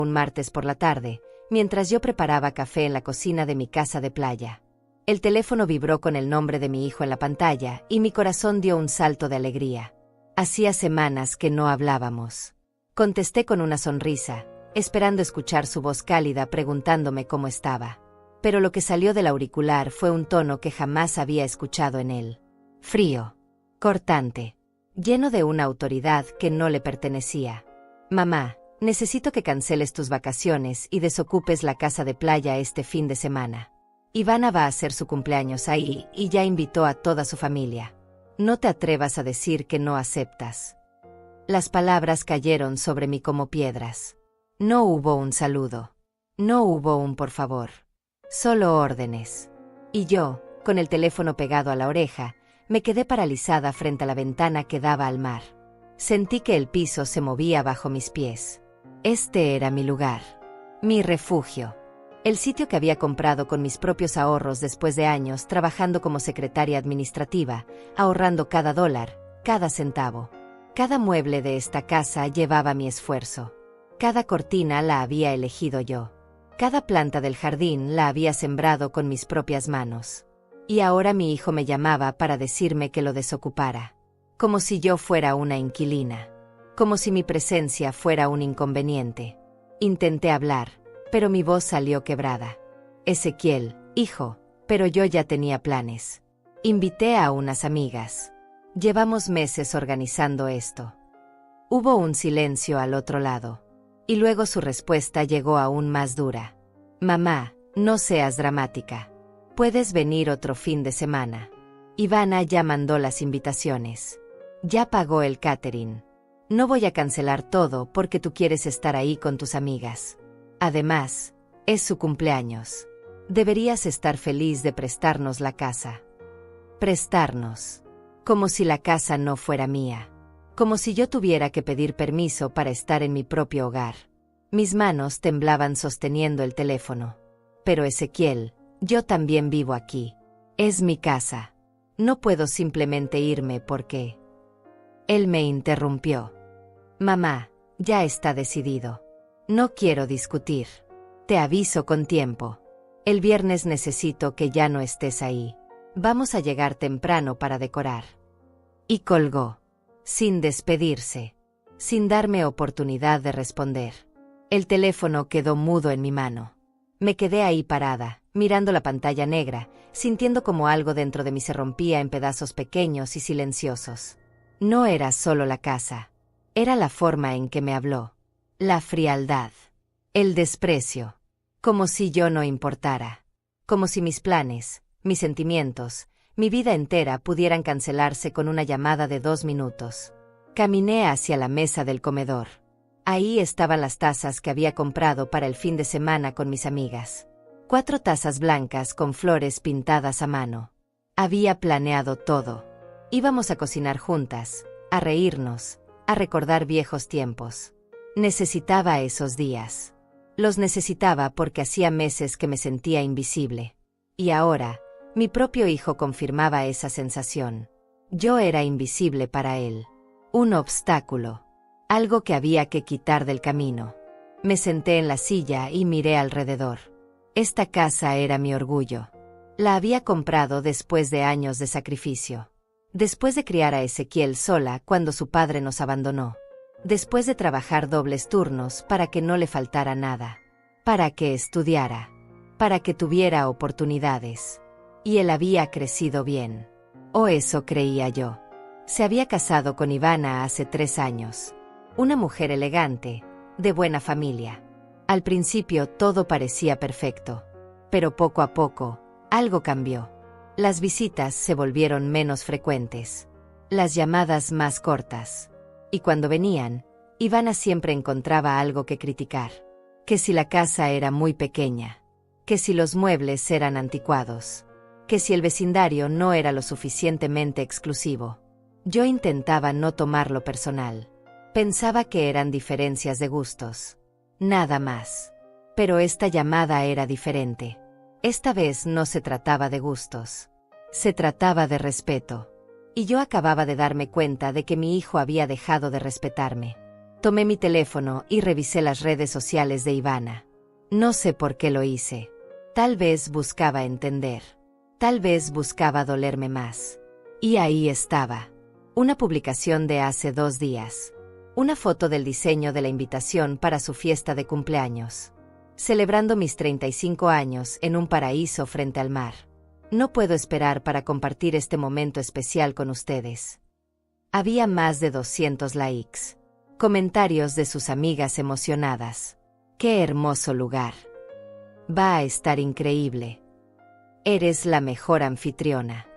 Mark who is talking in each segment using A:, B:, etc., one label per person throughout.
A: un martes por la tarde, mientras yo preparaba café en la cocina de mi casa de playa. El teléfono vibró con el nombre de mi hijo en la pantalla y mi corazón dio un salto de alegría. Hacía semanas que no hablábamos. Contesté con una sonrisa, esperando escuchar su voz cálida preguntándome cómo estaba. Pero lo que salió del auricular fue un tono que jamás había escuchado en él. Frío. Cortante. Lleno de una autoridad que no le pertenecía. Mamá, necesito que canceles tus vacaciones y desocupes la casa de playa este fin de semana. Ivana va a hacer su cumpleaños ahí y ya invitó a toda su familia. No te atrevas a decir que no aceptas. Las palabras cayeron sobre mí como piedras. No hubo un saludo. No hubo un por favor. Solo órdenes. Y yo, con el teléfono pegado a la oreja, me quedé paralizada frente a la ventana que daba al mar. Sentí que el piso se movía bajo mis pies. Este era mi lugar. Mi refugio. El sitio que había comprado con mis propios ahorros después de años trabajando como secretaria administrativa, ahorrando cada dólar, cada centavo. Cada mueble de esta casa llevaba mi esfuerzo. Cada cortina la había elegido yo. Cada planta del jardín la había sembrado con mis propias manos. Y ahora mi hijo me llamaba para decirme que lo desocupara. Como si yo fuera una inquilina. Como si mi presencia fuera un inconveniente. Intenté hablar, pero mi voz salió quebrada. Ezequiel, hijo, pero yo ya tenía planes. Invité a unas amigas. Llevamos meses organizando esto. Hubo un silencio al otro lado. Y luego su respuesta llegó aún más dura. Mamá, no seas dramática. Puedes venir otro fin de semana. Ivana ya mandó las invitaciones. Ya pagó el catering. No voy a cancelar todo porque tú quieres estar ahí con tus amigas. Además, es su cumpleaños. Deberías estar feliz de prestarnos la casa. Prestarnos. Como si la casa no fuera mía. Como si yo tuviera que pedir permiso para estar en mi propio hogar. Mis manos temblaban sosteniendo el teléfono. Pero Ezequiel, yo también vivo aquí. Es mi casa. No puedo simplemente irme porque... Él me interrumpió. Mamá, ya está decidido. No quiero discutir. Te aviso con tiempo. El viernes necesito que ya no estés ahí. Vamos a llegar temprano para decorar. Y colgó. Sin despedirse. Sin darme oportunidad de responder. El teléfono quedó mudo en mi mano. Me quedé ahí parada, mirando la pantalla negra, sintiendo como algo dentro de mí se rompía en pedazos pequeños y silenciosos. No era solo la casa. Era la forma en que me habló. La frialdad. El desprecio. Como si yo no importara. Como si mis planes, mis sentimientos, mi vida entera pudieran cancelarse con una llamada de 2 minutos. Caminé hacia la mesa del comedor. Ahí estaban las tazas que había comprado para el fin de semana con mis amigas. 4 tazas blancas con flores pintadas a mano. Había planeado todo. Íbamos a cocinar juntas, a reírnos, a recordar viejos tiempos. Necesitaba esos días. Los necesitaba porque hacía meses que me sentía invisible. Y ahora, mi propio hijo confirmaba esa sensación. Yo era invisible para él. Un obstáculo. Algo que había que quitar del camino. Me senté en la silla y miré alrededor. Esta casa era mi orgullo. La había comprado después de años de sacrificio. Después de criar a Ezequiel sola cuando su padre nos abandonó. Después de trabajar dobles turnos para que no le faltara nada. Para que estudiara. Para que tuviera oportunidades. Y él había crecido bien. O eso creía yo. Se había casado con Ivana hace 3 años. Una mujer elegante, de buena familia. Al principio todo parecía perfecto. Pero poco a poco, algo cambió. Las visitas se volvieron menos frecuentes. Las llamadas más cortas. Y cuando venían, Ivana siempre encontraba algo que criticar. Que si la casa era muy pequeña. Que si los muebles eran anticuados. Que si el vecindario no era lo suficientemente exclusivo. Yo intentaba no tomarlo personal. Pensaba que eran diferencias de gustos. Nada más. Pero esta llamada era diferente. Esta vez no se trataba de gustos. Se trataba de respeto. Y yo acababa de darme cuenta de que mi hijo había dejado de respetarme. Tomé mi teléfono y revisé las redes sociales de Ivana. No sé por qué lo hice. Tal vez buscaba entender. Tal vez buscaba dolerme más. Y ahí estaba. Una publicación de hace 2 días. Una foto del diseño de la invitación para su fiesta de cumpleaños. Celebrando mis 35 años en un paraíso frente al mar. No puedo esperar para compartir este momento especial con ustedes. Había más de 200 likes. Comentarios de sus amigas emocionadas. ¡Qué hermoso lugar! Va a estar increíble. Eres la mejor anfitriona.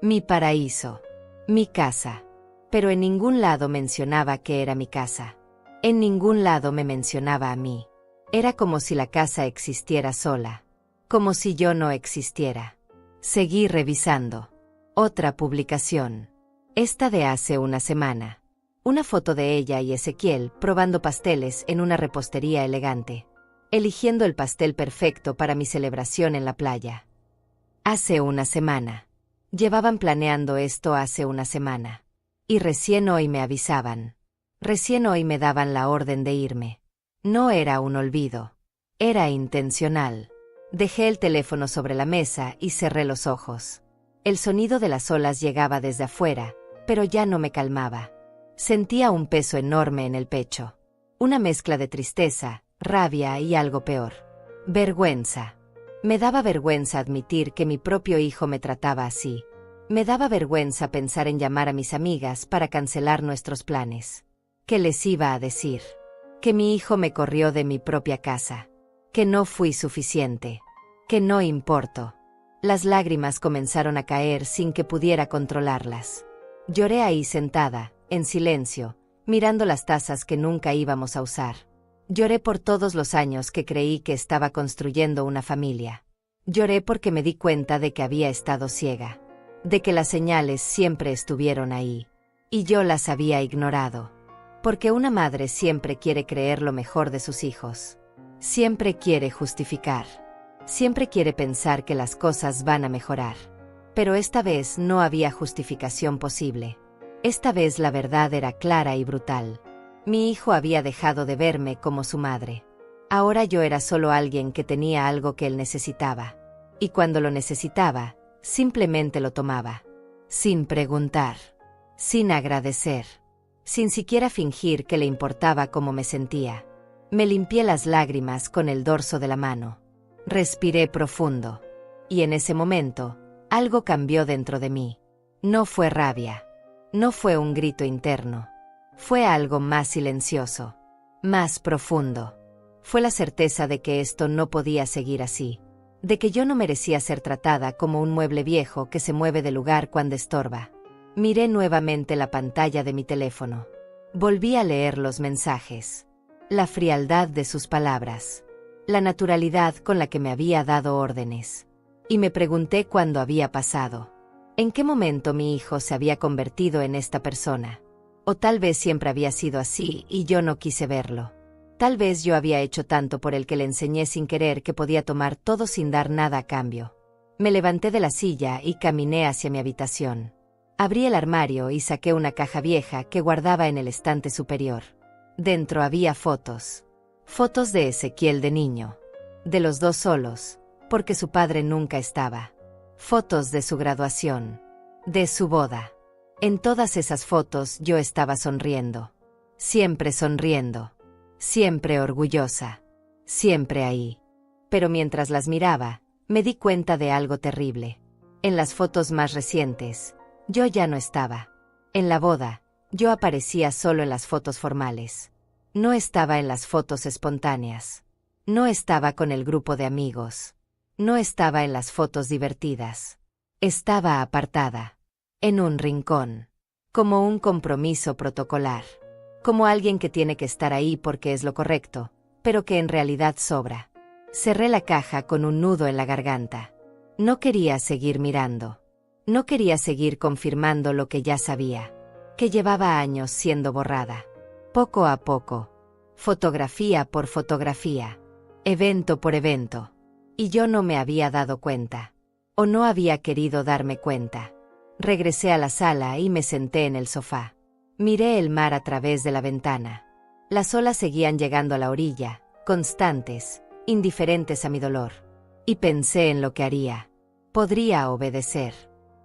A: Mi paraíso. Mi casa. Pero en ningún lado mencionaba que era mi casa. En ningún lado me mencionaba a mí. Era como si la casa existiera sola. Como si yo no existiera. Seguí revisando. Otra publicación. Esta de hace una semana. Una foto de ella y Ezequiel probando pasteles en una repostería elegante. Eligiendo el pastel perfecto para mi celebración en la playa. Hace una semana. Llevaban planeando esto hace una semana. Y recién hoy me avisaban. Recién hoy me daban la orden de irme. No era un olvido. Era intencional. Dejé el teléfono sobre la mesa y cerré los ojos. El sonido de las olas llegaba desde afuera, pero ya no me calmaba. Sentía un peso enorme en el pecho. Una mezcla de tristeza, rabia y algo peor. Vergüenza. Me daba vergüenza admitir que mi propio hijo me trataba así. Me daba vergüenza pensar en llamar a mis amigas para cancelar nuestros planes. ¿Qué les iba a decir? Que mi hijo me corrió de mi propia casa. Que no fui suficiente. Que no importo. Las lágrimas comenzaron a caer sin que pudiera controlarlas. Lloré ahí sentada, en silencio, mirando las tazas que nunca íbamos a usar. Lloré por todos los años que creí que estaba construyendo una familia. Lloré porque me di cuenta de que había estado ciega. De que las señales siempre estuvieron ahí. Y yo las había ignorado. Porque una madre siempre quiere creer lo mejor de sus hijos. Siempre quiere justificar. Siempre quiere pensar que las cosas van a mejorar. Pero esta vez no había justificación posible. Esta vez la verdad era clara y brutal. Mi hijo había dejado de verme como su madre. Ahora yo era solo alguien que tenía algo que él necesitaba. Y cuando lo necesitaba, simplemente lo tomaba. Sin preguntar. Sin agradecer. Sin siquiera fingir que le importaba cómo me sentía. Me limpié las lágrimas con el dorso de la mano. Respiré profundo. Y en ese momento, algo cambió dentro de mí. No fue rabia. No fue un grito interno. Fue algo más silencioso. Más profundo. Fue la certeza de que esto no podía seguir así. De que yo no merecía ser tratada como un mueble viejo que se mueve de lugar cuando estorba. Miré nuevamente la pantalla de mi teléfono. Volví a leer los mensajes. La frialdad de sus palabras. La naturalidad con la que me había dado órdenes. Y me pregunté cuándo había pasado. ¿En qué momento mi hijo se había convertido en esta persona? O tal vez siempre había sido así y yo no quise verlo. Tal vez yo había hecho tanto por él que le enseñé sin querer que podía tomar todo sin dar nada a cambio. Me levanté de la silla y caminé hacia mi habitación. Abrí el armario y saqué una caja vieja que guardaba en el estante superior. Dentro había fotos. Fotos de Ezequiel de niño. De los dos solos, porque su padre nunca estaba. Fotos de su graduación. De su boda. En todas esas fotos yo estaba sonriendo. Siempre sonriendo. Siempre orgullosa. Siempre ahí. Pero mientras las miraba, me di cuenta de algo terrible. En las fotos más recientes, yo ya no estaba. En la boda, yo aparecía solo en las fotos formales. No estaba en las fotos espontáneas. No estaba con el grupo de amigos. No estaba en las fotos divertidas. Estaba apartada. En un rincón. Como un compromiso protocolar. Como alguien que tiene que estar ahí porque es lo correcto, pero que en realidad sobra. Cerré la caja con un nudo en la garganta. No quería seguir mirando. No quería seguir confirmando lo que ya sabía. Que llevaba años siendo borrada. Poco a poco. Fotografía por fotografía. Evento por evento. Y yo no me había dado cuenta. O no había querido darme cuenta. Regresé a la sala y me senté en el sofá. Miré el mar a través de la ventana. Las olas seguían llegando a la orilla, constantes, indiferentes a mi dolor. Y pensé en lo que haría. Podría obedecer.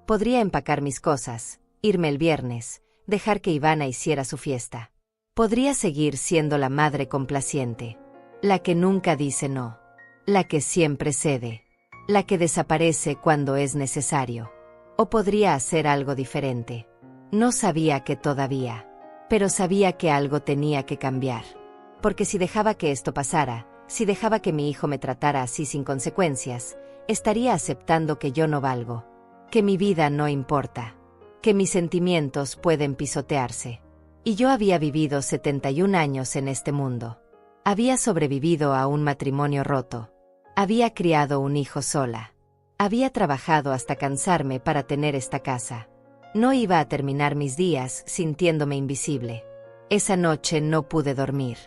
A: Podría empacar mis cosas, irme el viernes, dejar que Ivana hiciera su fiesta. Podría seguir siendo la madre complaciente, la que nunca dice no, la que siempre cede, la que desaparece cuando es necesario. O podría hacer algo diferente. No sabía qué todavía, pero sabía que algo tenía que cambiar. Porque si dejaba que esto pasara, si dejaba que mi hijo me tratara así sin consecuencias, estaría aceptando que yo no valgo, que mi vida no importa, que mis sentimientos pueden pisotearse. Y yo había vivido 71 años en este mundo. Había sobrevivido a un matrimonio roto. Había criado un hijo sola. Había trabajado hasta cansarme para tener esta casa. No iba a terminar mis días sintiéndome invisible. Esa noche no pude dormir.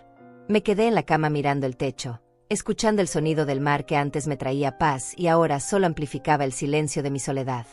A: Me quedé en la cama mirando el techo, escuchando el sonido del mar que antes me traía paz y ahora solo amplificaba el silencio de mi soledad.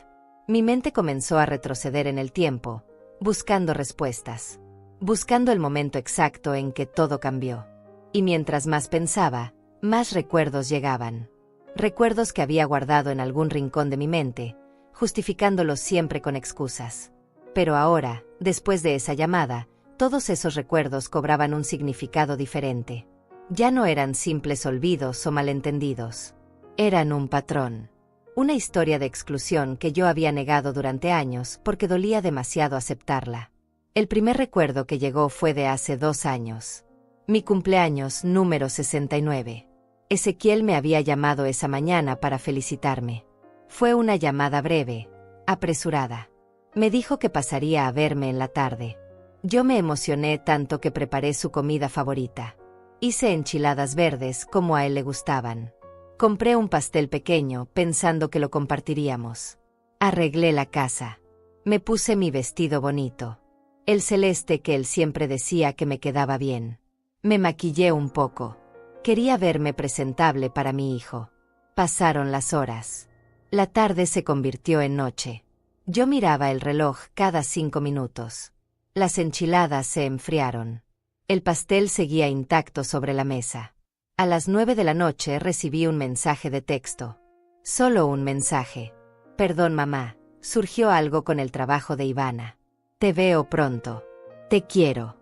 A: Mi mente comenzó a retroceder en el tiempo, buscando respuestas, buscando el momento exacto en que todo cambió. Y mientras más pensaba, más recuerdos llegaban. Recuerdos que había guardado en algún rincón de mi mente, justificándolos siempre con excusas. Pero ahora, después de esa llamada, todos esos recuerdos cobraban un significado diferente. Ya no eran simples olvidos o malentendidos. Eran un patrón. Una historia de exclusión que yo había negado durante años porque dolía demasiado aceptarla. El primer recuerdo que llegó fue de hace 2 años. Mi cumpleaños número 69. Ezequiel me había llamado esa mañana para felicitarme. Fue una llamada breve, apresurada. Me dijo que pasaría a verme en la tarde. Yo me emocioné tanto que preparé su comida favorita. Hice enchiladas verdes como a él le gustaban. Compré un pastel pequeño pensando que lo compartiríamos. Arreglé la casa. Me puse mi vestido bonito, el celeste que él siempre decía que me quedaba bien. Me maquillé un poco. Quería verme presentable para mi hijo. Pasaron las horas. La tarde se convirtió en noche. Yo miraba el reloj cada 5 minutos. Las enchiladas se enfriaron. El pastel seguía intacto sobre la mesa. A las 9 de la noche recibí un mensaje de texto. Solo un mensaje. Perdón, mamá, surgió algo con el trabajo de Ivana. Te veo pronto. Te quiero.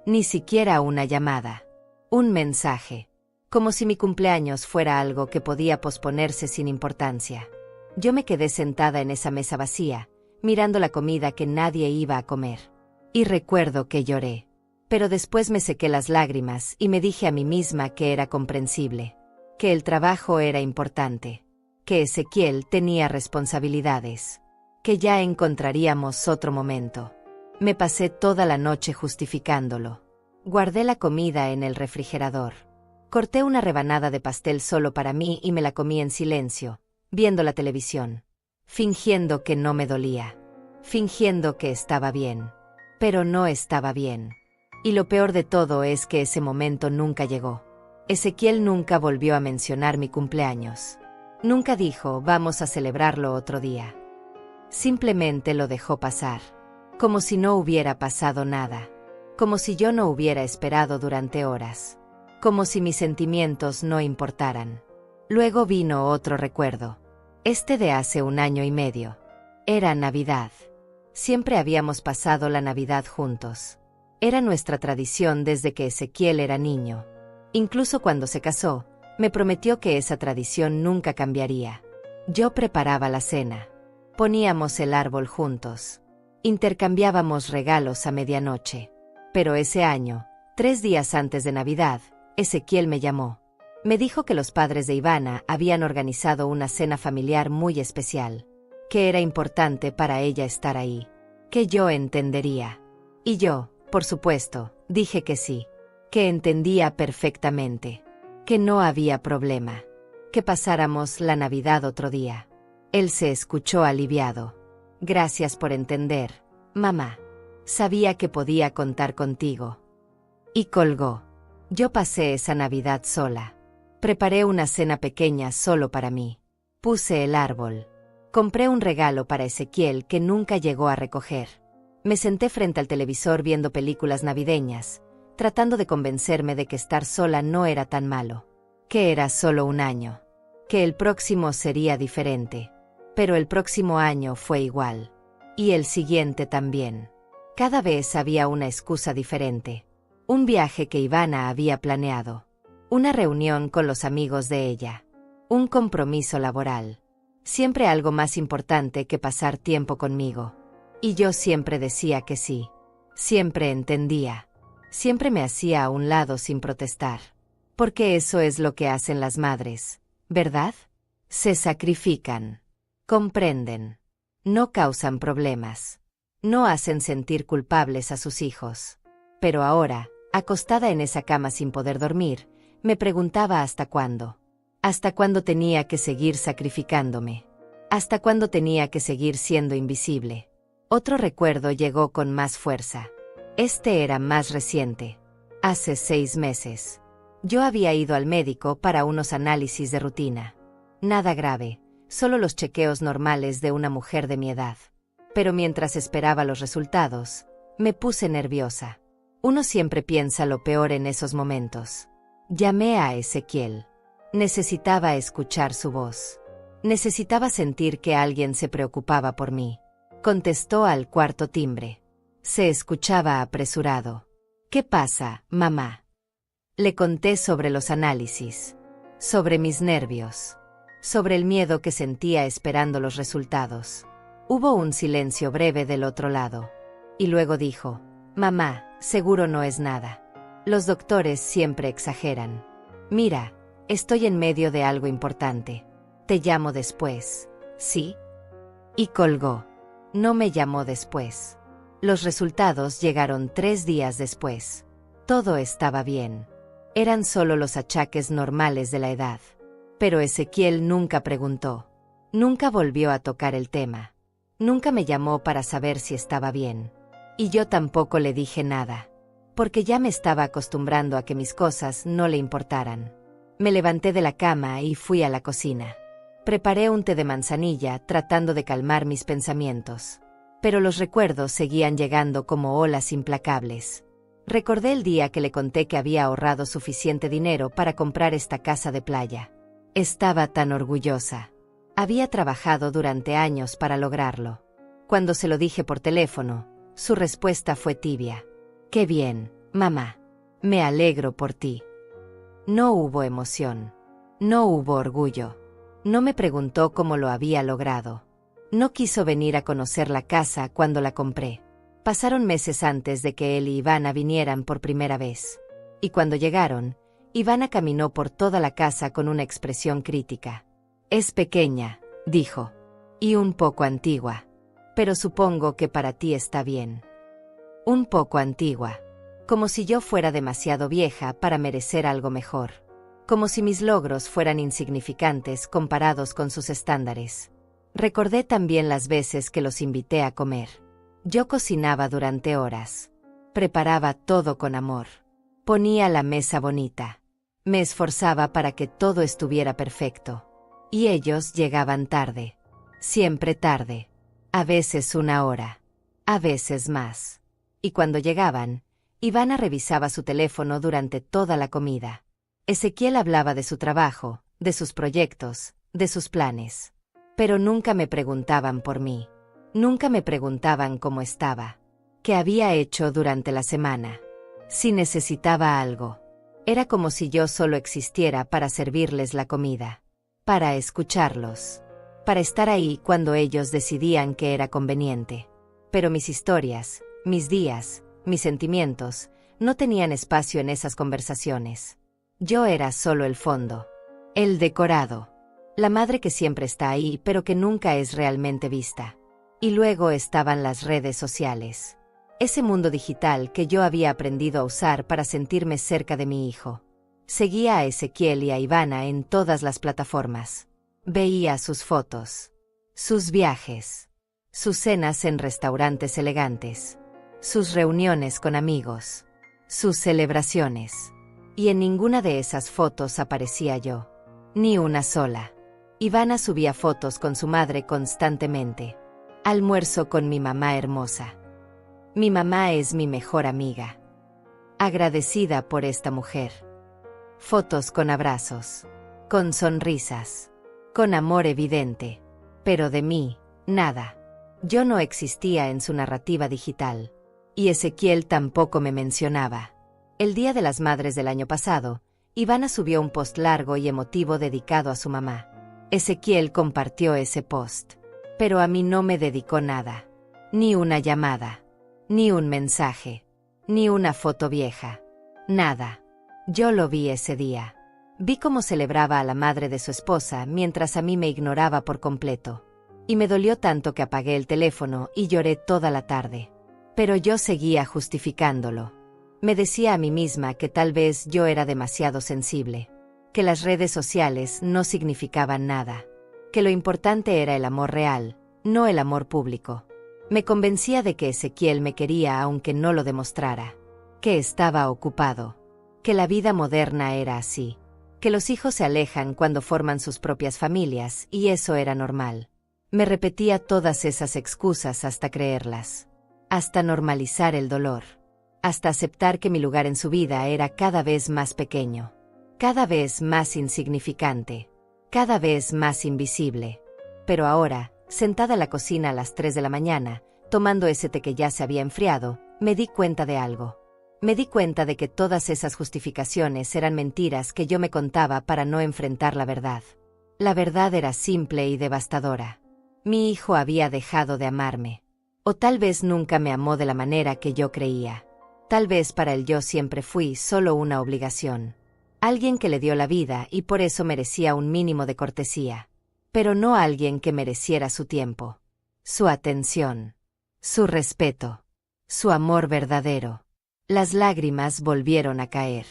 A: Ni siquiera una llamada. Un mensaje. Como si mi cumpleaños fuera algo que podía posponerse sin importancia. Yo me quedé sentada en esa mesa vacía, mirando la comida que nadie iba a comer. Y recuerdo que lloré. Pero después me sequé las lágrimas y me dije a mí misma que era comprensible, que el trabajo era importante, que Ezequiel tenía responsabilidades, que ya encontraríamos otro momento. Me pasé toda la noche justificándolo. Guardé la comida en el refrigerador. Corté una rebanada de pastel solo para mí y me la comí en silencio, viendo la televisión, fingiendo que no me dolía, fingiendo que estaba bien. Pero no estaba bien. Y lo peor de todo es que ese momento nunca llegó. Ezequiel nunca volvió a mencionar mi cumpleaños. Nunca dijo, vamos a celebrarlo otro día. Simplemente lo dejó pasar. Como si no hubiera pasado nada. Como si yo no hubiera esperado durante horas. Como si mis sentimientos no importaran. Luego vino otro recuerdo. Este de hace 1 año y medio. Era Navidad. Siempre habíamos pasado la Navidad juntos. Era nuestra tradición desde que Ezequiel era niño. Incluso cuando se casó, me prometió que esa tradición nunca cambiaría. Yo preparaba la cena. Poníamos el árbol juntos. Intercambiábamos regalos a medianoche. Pero ese año, 3 días antes de Navidad, Ezequiel me llamó. Me dijo que los padres de Ivana habían organizado una cena familiar muy especial. Que era importante para ella estar ahí. Que yo entendería. Y yo, por supuesto, dije que sí. Que entendía perfectamente. Que no había problema. Que pasáramos la Navidad otro día. Él se escuchó aliviado. Gracias por entender, mamá. Sabía que podía contar contigo. Y colgó. Yo pasé esa Navidad sola. Preparé una cena pequeña solo para mí. Puse el árbol. Compré un regalo para Ezequiel que nunca llegó a recoger. Me senté frente al televisor viendo películas navideñas, tratando de convencerme de que estar sola no era tan malo, que era solo un año, que el próximo sería diferente. Pero el próximo año fue igual. Y el siguiente también. Cada vez había una excusa diferente. Un viaje que Ivana había planeado. Una reunión con los amigos de ella. Un compromiso laboral. Siempre algo más importante que pasar tiempo conmigo. Y yo siempre decía que sí. Siempre entendía. Siempre me hacía a un lado sin protestar. Porque eso es lo que hacen las madres, ¿verdad? Se sacrifican. Comprenden. No causan problemas. No hacen sentir culpables a sus hijos. Pero ahora, acostada en esa cama sin poder dormir, me preguntaba hasta cuándo. Hasta cuándo tenía que seguir sacrificándome. Hasta cuándo tenía que seguir siendo invisible. Otro recuerdo llegó con más fuerza. Este era más reciente. Hace 6 meses. Yo había ido al médico para unos análisis de rutina. Nada grave. Solo los chequeos normales de una mujer de mi edad. Pero mientras esperaba los resultados, me puse nerviosa. Uno siempre piensa lo peor en esos momentos. Llamé a Ezequiel. Necesitaba escuchar su voz. Necesitaba sentir que alguien se preocupaba por mí. Contestó al cuarto timbre. Se escuchaba apresurado. ¿Qué pasa, mamá? Le conté sobre los análisis. Sobre mis nervios. Sobre el miedo que sentía esperando los resultados. Hubo un silencio breve del otro lado. Y luego dijo, mamá, seguro no es nada. Los doctores siempre exageran. Mira, estoy en medio de algo importante. Te llamo después, ¿sí? Y colgó. No me llamó después. Los resultados llegaron 3 días después. Todo estaba bien. Eran solo los achaques normales de la edad. Pero Ezequiel nunca preguntó. Nunca volvió a tocar el tema. Nunca me llamó para saber si estaba bien. Y yo tampoco le dije nada. Porque ya me estaba acostumbrando a que mis cosas no le importaran. Me levanté de la cama y fui a la cocina. Preparé un té de manzanilla tratando de calmar mis pensamientos. Pero los recuerdos seguían llegando como olas implacables. Recordé el día que le conté que había ahorrado suficiente dinero para comprar esta casa de playa. Estaba tan orgullosa. Había trabajado durante años para lograrlo. Cuando se lo dije por teléfono, su respuesta fue tibia. «Qué bien, mamá. Me alegro por ti». No hubo emoción. No hubo orgullo. No me preguntó cómo lo había logrado. No quiso venir a conocer la casa cuando la compré. Pasaron meses antes de que él y Ivana vinieran por primera vez. Y cuando llegaron, Ivana caminó por toda la casa con una expresión crítica. «Es pequeña», dijo. «Y un poco antigua. Pero supongo que para ti está bien». Un poco antigua. Como si yo fuera demasiado vieja para merecer algo mejor. Como si mis logros fueran insignificantes comparados con sus estándares. Recordé también las veces que los invité a comer. Yo cocinaba durante horas. Preparaba todo con amor. Ponía la mesa bonita. Me esforzaba para que todo estuviera perfecto. Y ellos llegaban tarde. Siempre tarde. A veces 1 hora. A veces más. Y cuando llegaban, Ivana revisaba su teléfono durante toda la comida. Ezequiel hablaba de su trabajo, de sus proyectos, de sus planes. Pero nunca me preguntaban por mí. Nunca me preguntaban cómo estaba. ¿Qué había hecho durante la semana? Si necesitaba algo. Era como si yo solo existiera para servirles la comida. Para escucharlos. Para estar ahí cuando ellos decidían que era conveniente. Pero mis historias, mis días, mis sentimientos, no tenían espacio en esas conversaciones. Yo era solo el fondo. El decorado. La madre que siempre está ahí pero que nunca es realmente vista. Y luego estaban las redes sociales. Ese mundo digital que yo había aprendido a usar para sentirme cerca de mi hijo. Seguía a Ezequiel y a Ivana en todas las plataformas. Veía sus fotos. Sus viajes. Sus cenas en restaurantes elegantes. Sus reuniones con amigos. Sus celebraciones. Y en ninguna de esas fotos aparecía yo. Ni una sola. Ivana subía fotos con su madre constantemente. Almuerzo con mi mamá hermosa. Mi mamá es mi mejor amiga. agradecida por esta mujer. Fotos con abrazos, con sonrisas, con amor evidente. Pero de mí, nada. Yo no existía en su narrativa digital. Y Ezequiel tampoco me mencionaba. El Día de las Madres del año pasado, Ivana subió un post largo y emotivo dedicado a su mamá. Ezequiel compartió ese post. Pero a mí no me dedicó nada. Ni una llamada. Ni un mensaje. Ni una foto vieja. Nada. Yo lo vi ese día. Vi cómo celebraba a la madre de su esposa mientras a mí me ignoraba por completo. Y me dolió tanto que apagué el teléfono y lloré toda la tarde. Pero yo seguía justificándolo. Me decía a mí misma que tal vez yo era demasiado sensible. Que las redes sociales no significaban nada. Que lo importante era el amor real, no el amor público. Me convencía de que Ezequiel me quería aunque no lo demostrara. Que estaba ocupado. Que la vida moderna era así. Que los hijos se alejan cuando forman sus propias familias, y eso era normal. Me repetía todas esas excusas hasta creerlas. Hasta normalizar el dolor. Hasta aceptar que mi lugar en su vida era cada vez más pequeño. Cada vez más insignificante. Cada vez más invisible. Pero ahora, sentada en la cocina a las 3 de la mañana, tomando ese té que ya se había enfriado, me di cuenta de algo. Me di cuenta de que todas esas justificaciones eran mentiras que yo me contaba para no enfrentar la verdad. La verdad era simple y devastadora. Mi hijo había dejado de amarme. O tal vez nunca me amó de la manera que yo creía. Tal vez para él yo siempre fui solo una obligación. Alguien que le dio la vida y por eso merecía un mínimo de cortesía. Pero no alguien que mereciera su tiempo. Su atención. Su respeto. Su amor verdadero. Las lágrimas volvieron a caer.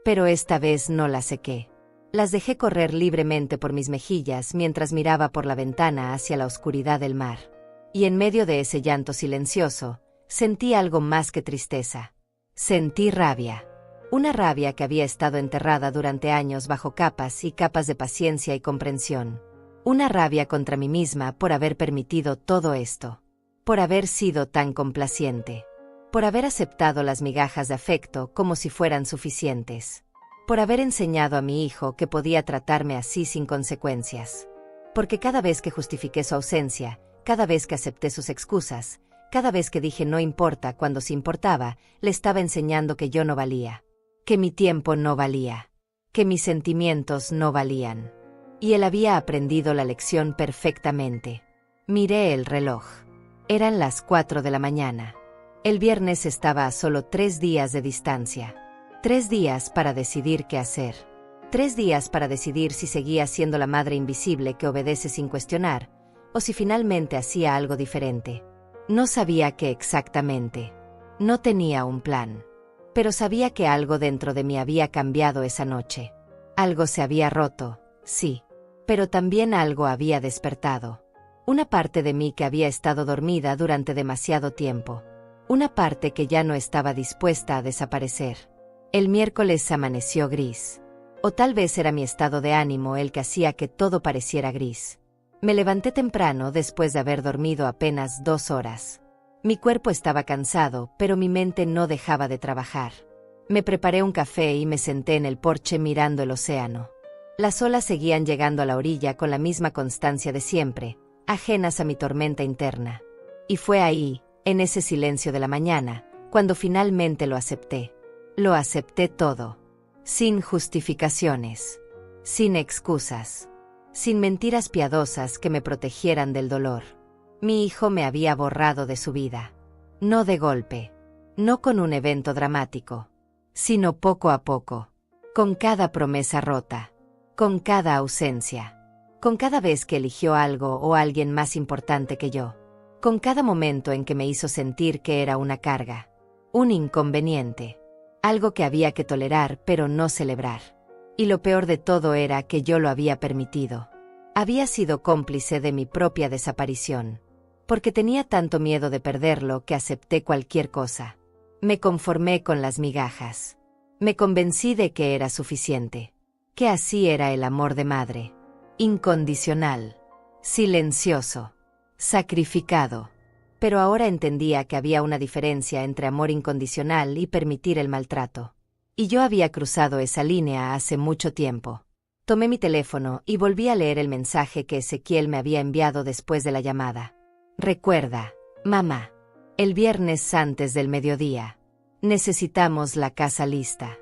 A: Pero esta vez no las sequé. Las dejé correr libremente por mis mejillas mientras miraba por la ventana hacia la oscuridad del mar. Y en medio de ese llanto silencioso, sentí algo más que tristeza. Sentí rabia. Una rabia que había estado enterrada durante años bajo capas y capas de paciencia y comprensión. Una rabia contra mí misma por haber permitido todo esto. Por haber sido tan complaciente. Por haber aceptado las migajas de afecto como si fueran suficientes. Por haber enseñado a mi hijo que podía tratarme así sin consecuencias. Porque cada vez que justifiqué su ausencia, cada vez que acepté sus excusas, cada vez que dije no importa cuando sí importaba, le estaba enseñando que yo no valía. Que mi tiempo no valía. Que mis sentimientos no valían. Y él había aprendido la lección perfectamente. Miré el reloj. Eran las 4 de la mañana. El viernes estaba a solo 3 días de distancia. 3 días para decidir qué hacer. 3 días para decidir si seguía siendo la madre invisible que obedece sin cuestionar, o si finalmente hacía algo diferente. No sabía qué exactamente. No tenía un plan. Pero sabía que algo dentro de mí había cambiado esa noche. Algo se había roto, sí. Pero también algo había despertado. Una parte de mí que había estado dormida durante demasiado tiempo. Una parte que ya no estaba dispuesta a desaparecer. El miércoles amaneció gris. O tal vez era mi estado de ánimo el que hacía que todo pareciera gris. Me levanté temprano después de haber dormido apenas 2 horas. Mi cuerpo estaba cansado, pero mi mente no dejaba de trabajar. Me preparé un café y me senté en el porche mirando el océano. Las olas seguían llegando a la orilla con la misma constancia de siempre, ajenas a mi tormenta interna. Y fue ahí, en ese silencio de la mañana, cuando finalmente lo acepté. Lo acepté todo. Sin justificaciones. Sin excusas. Sin mentiras piadosas que me protegieran del dolor. Mi hijo me había borrado de su vida. No de golpe. No con un evento dramático. Sino poco a poco. Con cada promesa rota. Con cada ausencia. Con cada vez que eligió algo o alguien más importante que yo. Con cada momento en que me hizo sentir que era una carga. Un inconveniente. Algo que había que tolerar pero no celebrar. Y lo peor de todo era que yo lo había permitido. Había sido cómplice de mi propia desaparición. Porque tenía tanto miedo de perderlo que acepté cualquier cosa. Me conformé con las migajas. Me convencí de que era suficiente. Que así era el amor de madre. Incondicional. Silencioso. Sacrificado. Pero ahora entendía que había una diferencia entre amor incondicional y permitir el maltrato. Y yo había cruzado esa línea hace mucho tiempo. Tomé mi teléfono y volví a leer el mensaje que Ezequiel me había enviado después de la llamada. Recuerda, mamá, el viernes antes del mediodía. Necesitamos la casa lista.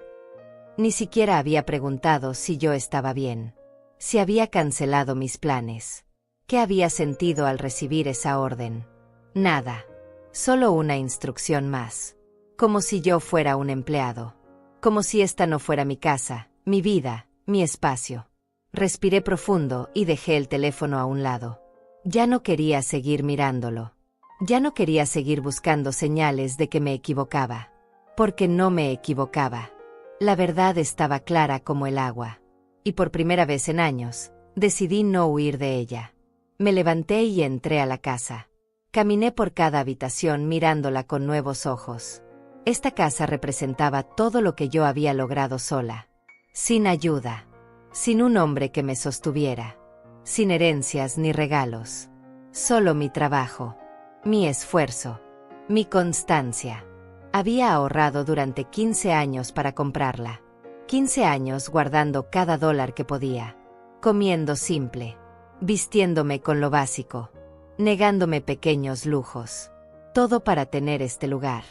A: Ni siquiera había preguntado si yo estaba bien. Si había cancelado mis planes. ¿Qué había sentido al recibir esa orden? Nada. Solo una instrucción más. Como si yo fuera un empleado. Como si esta no fuera mi casa, mi vida, mi espacio. Respiré profundo y dejé el teléfono a un lado. Ya no quería seguir mirándolo. Ya no quería seguir buscando señales de que me equivocaba. Porque no me equivocaba. La verdad estaba clara como el agua. Y por primera vez en años, decidí no huir de ella. Me levanté y entré a la casa. Caminé por cada habitación mirándola con nuevos ojos. Esta casa representaba todo lo que yo había logrado sola. Sin ayuda. Sin un hombre que me sostuviera. Sin herencias ni regalos. Solo mi trabajo. Mi esfuerzo. Mi constancia. Había ahorrado durante 15 años para comprarla. 15 años guardando cada dólar que podía. Comiendo simple. Vistiéndome con lo básico. Negándome pequeños lujos. Todo para tener este lugar.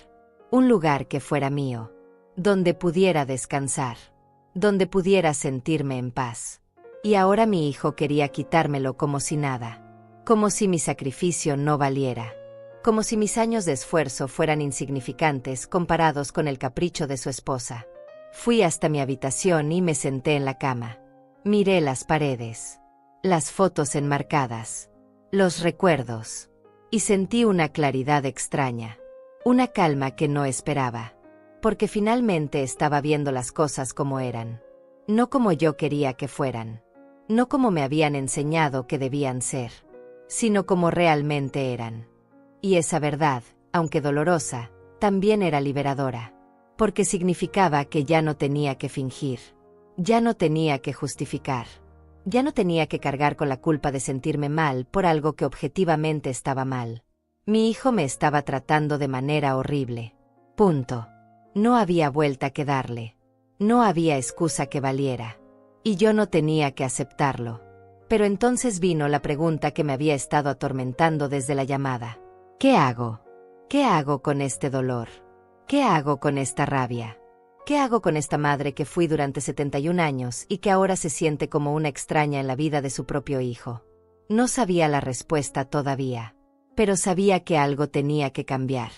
A: Un lugar que fuera mío. Donde pudiera descansar. Donde pudiera sentirme en paz. Y ahora mi hijo quería quitármelo como si nada. Como si mi sacrificio no valiera. Como si mis años de esfuerzo fueran insignificantes comparados con el capricho de su esposa. Fui hasta mi habitación y me senté en la cama. Miré las paredes. Las fotos enmarcadas. Los recuerdos. Y sentí una claridad extraña. Una calma que no esperaba. Porque finalmente estaba viendo las cosas como eran. No como yo quería que fueran. No como me habían enseñado que debían ser. Sino como realmente eran. Y esa verdad, aunque dolorosa, también era liberadora. Porque significaba que ya no tenía que fingir. Ya no tenía que justificar. Ya no tenía que cargar con la culpa de sentirme mal por algo que objetivamente estaba mal. Mi hijo me estaba tratando de manera horrible. Punto. No había vuelta que darle. No había excusa que valiera. Y yo no tenía que aceptarlo. Pero entonces vino la pregunta que me había estado atormentando desde la llamada. ¿Qué hago? ¿Qué hago con este dolor? ¿Qué hago con esta rabia? ¿Qué hago con esta madre que fui durante 71 años y que ahora se siente como una extraña en la vida de su propio hijo? No sabía la respuesta todavía, pero sabía que algo tenía que cambiar.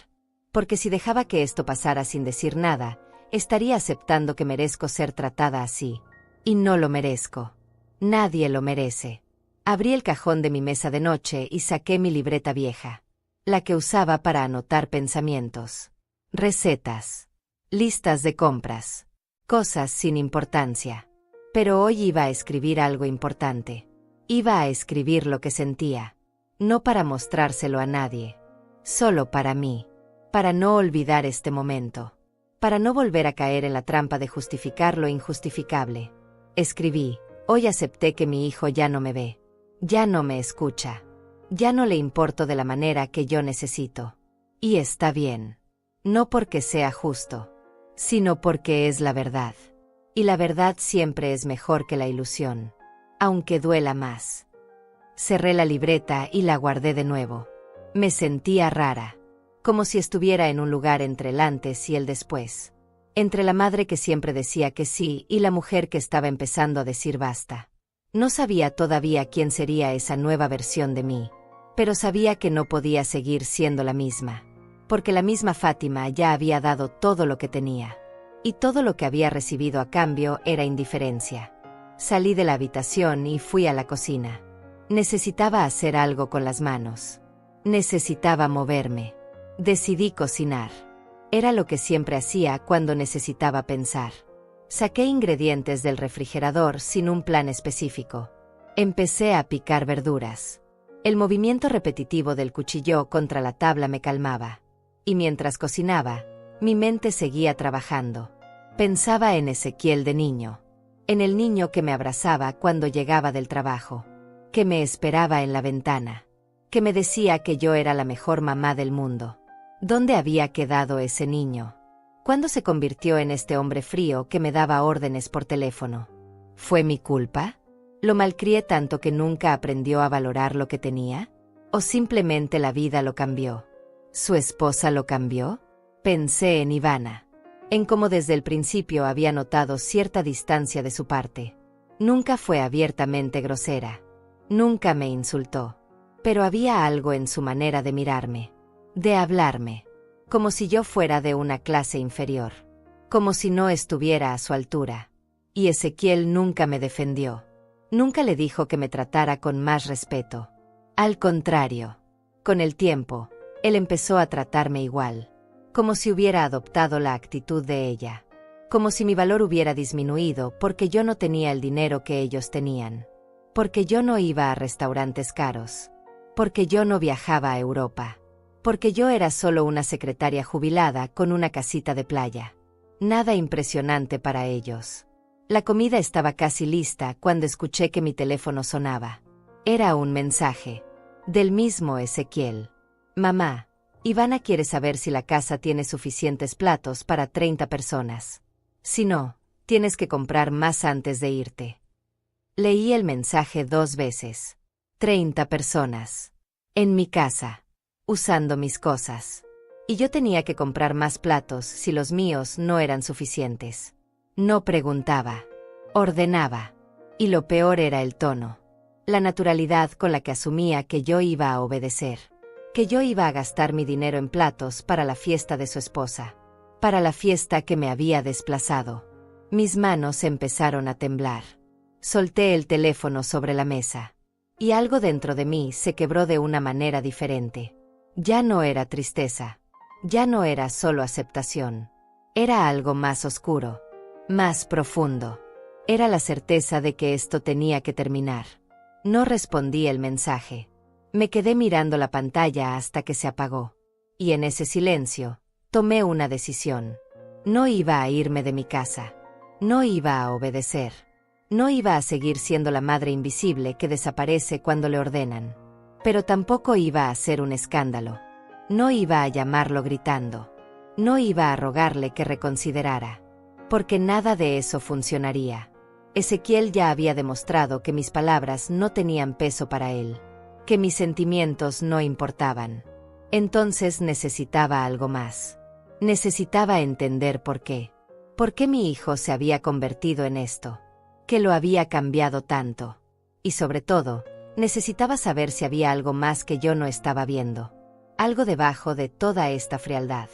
A: Porque si dejaba que esto pasara sin decir nada, estaría aceptando que merezco ser tratada así. Y no lo merezco. Nadie lo merece. Abrí el cajón de mi mesa de noche y saqué mi libreta vieja. La que usaba para anotar pensamientos. Recetas. Listas de compras. Cosas sin importancia. Pero hoy iba a escribir algo importante. Iba a escribir lo que sentía. No para mostrárselo a nadie. Solo para mí. Para no olvidar este momento. Para no volver a caer en la trampa de justificar lo injustificable. Escribí, hoy acepté que mi hijo ya no me ve. Ya no me escucha. Ya no le importo de la manera que yo necesito. Y está bien. No porque sea justo, sino porque es la verdad. Y la verdad siempre es mejor que la ilusión, aunque duela más. Cerré la libreta y la guardé de nuevo. Me sentía rara, como si estuviera en un lugar entre el antes y el después. Entre la madre que siempre decía que sí y la mujer que estaba empezando a decir basta. No sabía todavía quién sería esa nueva versión de mí. Pero sabía que no podía seguir siendo la misma, porque la misma Fátima ya había dado todo lo que tenía, y todo lo que había recibido a cambio era indiferencia. Salí de la habitación y fui a la cocina. Necesitaba hacer algo con las manos. Necesitaba moverme. Decidí cocinar. Era lo que siempre hacía cuando necesitaba pensar. Saqué ingredientes del refrigerador sin un plan específico. Empecé a picar verduras. El movimiento repetitivo del cuchillo contra la tabla me calmaba. Y mientras cocinaba, mi mente seguía trabajando. Pensaba en Ezequiel de niño. En el niño que me abrazaba cuando llegaba del trabajo. Que me esperaba en la ventana. que me decía que yo era la mejor mamá del mundo. ¿Dónde había quedado ese niño? ¿Cuándo se convirtió en este hombre frío que me daba órdenes por teléfono? ¿Fue mi culpa? ¿Lo malcrié tanto que nunca aprendió a valorar lo que tenía? ¿O simplemente la vida lo cambió? ¿Su esposa lo cambió? Pensé en Ivana, en cómo desde el principio había notado cierta distancia de su parte. Nunca fue abiertamente grosera. Nunca me insultó. Pero había algo en su manera de mirarme, de hablarme, como si yo fuera de una clase inferior, como si no estuviera a su altura. Y Ezequiel nunca me defendió. Nunca le dijo que me tratara con más respeto. Al contrario, con el tiempo, él empezó a tratarme igual, como si hubiera adoptado la actitud de ella, como si mi valor hubiera disminuido porque yo no tenía el dinero que ellos tenían, porque yo no iba a restaurantes caros, porque yo no viajaba a Europa, porque yo era solo una secretaria jubilada con una casita de playa. Nada impresionante para ellos. La comida estaba casi lista cuando escuché que mi teléfono sonaba. Era un mensaje del mismo Ezequiel. Mamá, Ivana quiere saber si la casa tiene suficientes platos para 30 personas. Si no, tienes que comprar más antes de irte. Leí el mensaje 2 veces. 30 personas. En mi casa. Usando mis cosas. Y yo tenía que comprar más platos si los míos no eran suficientes. No preguntaba. Ordenaba. Y lo peor era el tono. La naturalidad con la que asumía que yo iba a obedecer. Que yo iba a gastar mi dinero en platos para la fiesta de su esposa. Para la fiesta que me había desplazado. Mis manos empezaron a temblar. Solté el teléfono sobre la mesa. Y algo dentro de mí se quebró de una manera diferente. Ya no era tristeza. Ya no era solo aceptación. Era algo más oscuro. Más profundo. Era la certeza de que esto tenía que terminar. No respondí el mensaje. Me quedé mirando la pantalla hasta que se apagó. Y en ese silencio, tomé una decisión. No iba a irme de mi casa. No iba a obedecer. No iba a seguir siendo la madre invisible que desaparece cuando le ordenan. Pero tampoco iba a hacer un escándalo. No iba a llamarlo gritando. No iba a rogarle que reconsiderara. Porque nada de eso funcionaría. Ezequiel ya había demostrado que mis palabras no tenían peso para él. Que mis sentimientos no importaban. Entonces necesitaba algo más. Necesitaba entender por qué. ¿Por qué mi hijo se había convertido en esto? ¿Qué lo había cambiado tanto? Y sobre todo, necesitaba saber si había algo más que yo no estaba viendo. Algo debajo de toda esta frialdad.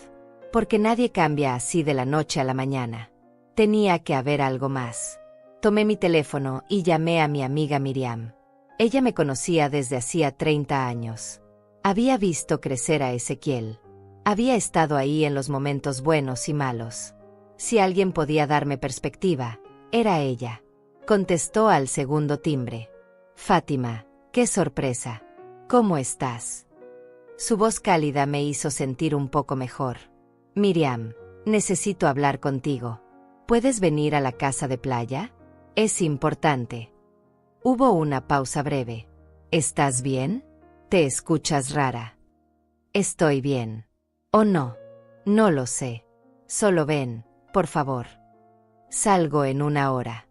A: Porque nadie cambia así de la noche a la mañana. Tenía que haber algo más. Tomé mi teléfono y llamé a mi amiga Miriam. Ella me conocía desde hacía 30 años. Había visto crecer a Ezequiel. Había estado ahí en los momentos buenos y malos. Si alguien podía darme perspectiva, era ella. Contestó al segundo timbre. Fátima, qué sorpresa. ¿Cómo estás? Su voz cálida me hizo sentir un poco mejor. Miriam, necesito hablar contigo. ¿Puedes venir a la casa de playa? Es importante. Hubo una pausa breve. ¿Estás bien? Te escuchas rara. Estoy bien. ¿O no? No lo sé. Solo ven, por favor. Salgo en 1 hora.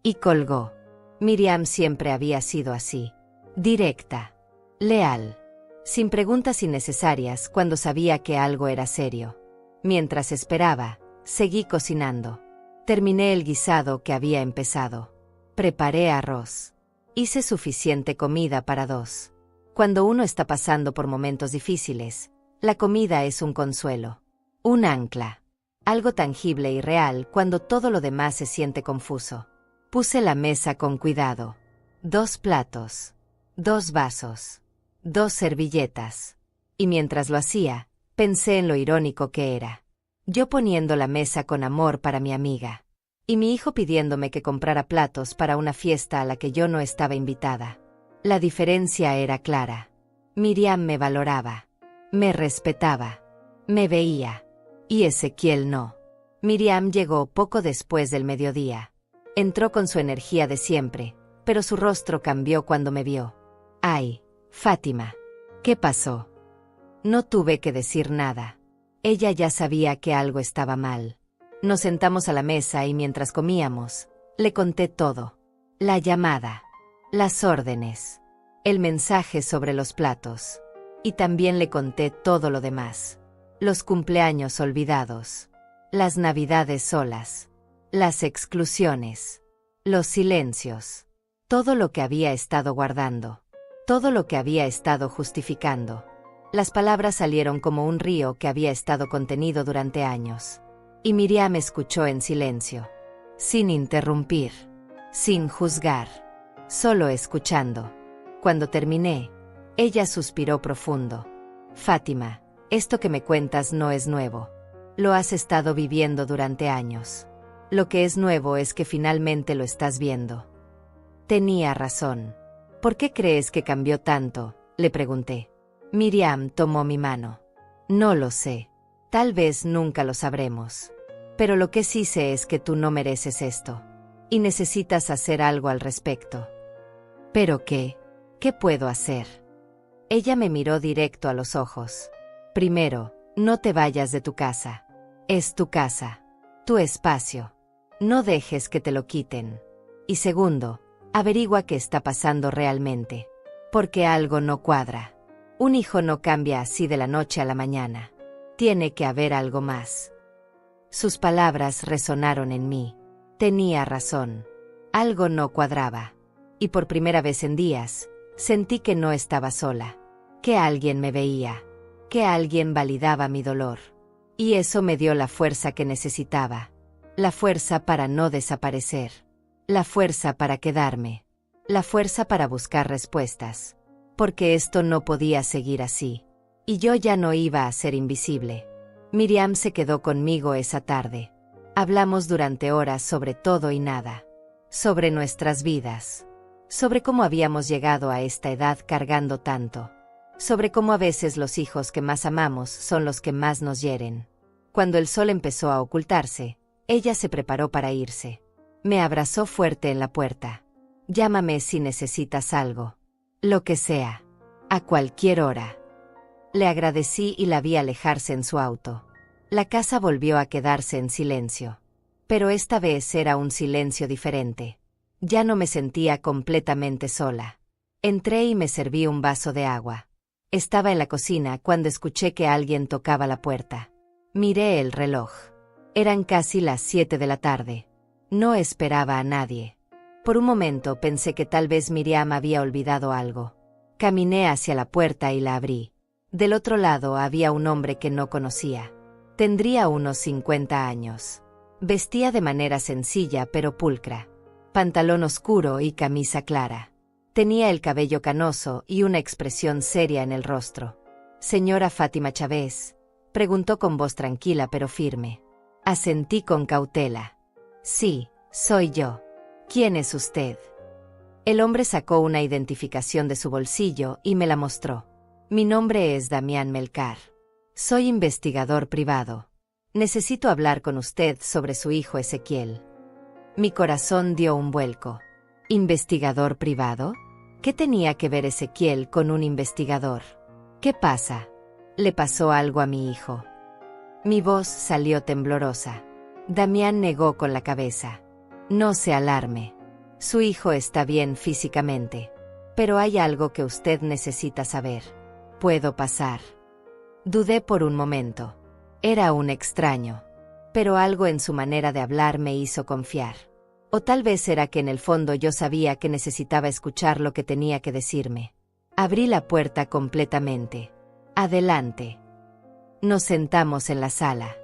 A: Y colgó. Miriam siempre había sido así. Directa. Leal. Sin preguntas innecesarias cuando sabía que algo era serio. Mientras esperaba, seguí cocinando. Terminé el guisado que había empezado. Preparé arroz. Hice suficiente comida para 2. Cuando uno está pasando por momentos difíciles, la comida es un consuelo. Un ancla. Algo tangible y real cuando todo lo demás se siente confuso. Puse la mesa con cuidado. 2 platos. 2 vasos. 2 servilletas. Y mientras lo hacía, pensé en lo irónico que era. Yo poniendo la mesa con amor para mi amiga. Y mi hijo pidiéndome que comprara platos para una fiesta a la que yo no estaba invitada. La diferencia era clara. Miriam me valoraba. Me respetaba. Me veía. Y Ezequiel no. Miriam llegó poco después del mediodía. Entró con su energía de siempre, pero su rostro cambió cuando me vio. Ay, Fátima. ¿Qué pasó? No tuve que decir nada. Ella ya sabía que algo estaba mal. Nos sentamos a la mesa y mientras comíamos, le conté todo. La llamada, las órdenes, el mensaje sobre los platos. Y también le conté todo lo demás. Los cumpleaños olvidados, las navidades solas, las exclusiones, los silencios, todo lo que había estado guardando, todo lo que había estado justificando. Las palabras salieron como un río que había estado contenido durante años. Y Miriam escuchó en silencio, sin interrumpir, sin juzgar, solo escuchando. Cuando terminé, ella suspiró profundo. Fátima, esto que me cuentas no es nuevo. Lo has estado viviendo durante años. Lo que es nuevo es que finalmente lo estás viendo. Tenía razón. ¿Por qué crees que cambió tanto?, le pregunté. Miriam tomó mi mano. No lo sé. Tal vez nunca lo sabremos. Pero lo que sí sé es que tú no mereces esto. Y necesitas hacer algo al respecto. ¿Pero qué? ¿Qué puedo hacer? Ella me miró directo a los ojos. Primero, no te vayas de tu casa. Es tu casa. Tu espacio. No dejes que te lo quiten. Y segundo, averigua qué está pasando realmente. Porque algo no cuadra. Un hijo no cambia así de la noche a la mañana. Tiene que haber algo más. Sus palabras resonaron en mí. Tenía razón. Algo no cuadraba. Y por primera vez en días, sentí que no estaba sola. Que alguien me veía. Que alguien validaba mi dolor. Y eso me dio la fuerza que necesitaba. La fuerza para no desaparecer. La fuerza para quedarme. La fuerza para buscar respuestas. Porque esto no podía seguir así. Y yo ya no iba a ser invisible. Miriam se quedó conmigo esa tarde. Hablamos durante horas sobre todo y nada. Sobre nuestras vidas. Sobre cómo habíamos llegado a esta edad cargando tanto. Sobre cómo a veces los hijos que más amamos son los que más nos hieren. Cuando el sol empezó a ocultarse, ella se preparó para irse. Me abrazó fuerte en la puerta. Llámame si necesitas algo. Lo que sea. A cualquier hora. Le agradecí y la vi alejarse en su auto. La casa volvió a quedarse en silencio. Pero esta vez era un silencio diferente. Ya no me sentía completamente sola. Entré y me serví un vaso de agua. Estaba en la cocina cuando escuché que alguien tocaba la puerta. Miré el reloj. Eran casi las 7 de la tarde. No esperaba a nadie. Por un momento pensé que tal vez Miriam había olvidado algo. Caminé hacia la puerta y la abrí. Del otro lado había un hombre que no conocía. Tendría unos 50 años. Vestía de manera sencilla pero pulcra. Pantalón oscuro y camisa clara. Tenía el cabello canoso y una expresión seria en el rostro. «¿Señora Fátima Chávez?», preguntó con voz tranquila pero firme. Asentí con cautela. «Sí, soy yo». «¿Quién es usted?». El hombre sacó una identificación de su bolsillo y me la mostró. «Mi nombre es Damián Melcar. Soy investigador privado. Necesito hablar con usted sobre su hijo Ezequiel». Mi corazón dio un vuelco. ¿Investigador privado? ¿Qué tenía que ver Ezequiel con un investigador? ¿Qué pasa? ¿Le pasó algo a mi hijo? Mi voz salió temblorosa. Damián negó con la cabeza. «No se alarme. Su hijo está bien físicamente. Pero hay algo que usted necesita saber. ¿Puedo pasar?». Dudé por un momento. Era un extraño. Pero algo en su manera de hablar me hizo confiar. O tal vez era que en el fondo yo sabía que necesitaba escuchar lo que tenía que decirme. Abrí la puerta completamente. «Adelante». Nos sentamos en la sala.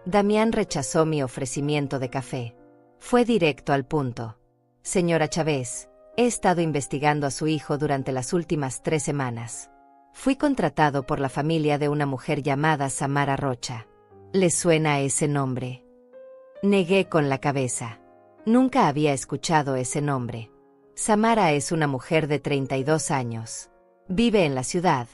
A: Damián rechazó mi ofrecimiento de café. Fue directo al punto. «Señora Chávez, he estado investigando a su hijo durante las últimas 3 semanas. Fui contratado por la familia de una mujer llamada Samara Rocha. ¿Le suena ese nombre?». Negué con la cabeza. Nunca había escuchado ese nombre. Samara es una mujer de 32 años. Vive en la ciudad,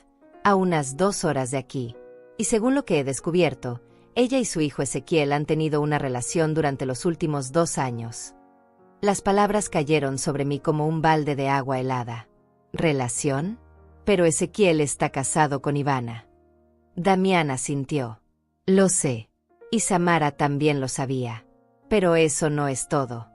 A: a unas 2 horas de aquí. Y según lo que he descubierto, ella y su hijo Ezequiel han tenido una relación durante los últimos 2 años. Las palabras cayeron sobre mí como un balde de agua helada. ¿Relación? Pero Ezequiel está casado con Ivana. Damián asintió. Lo sé. Y Samara también lo sabía. Pero eso no es todo.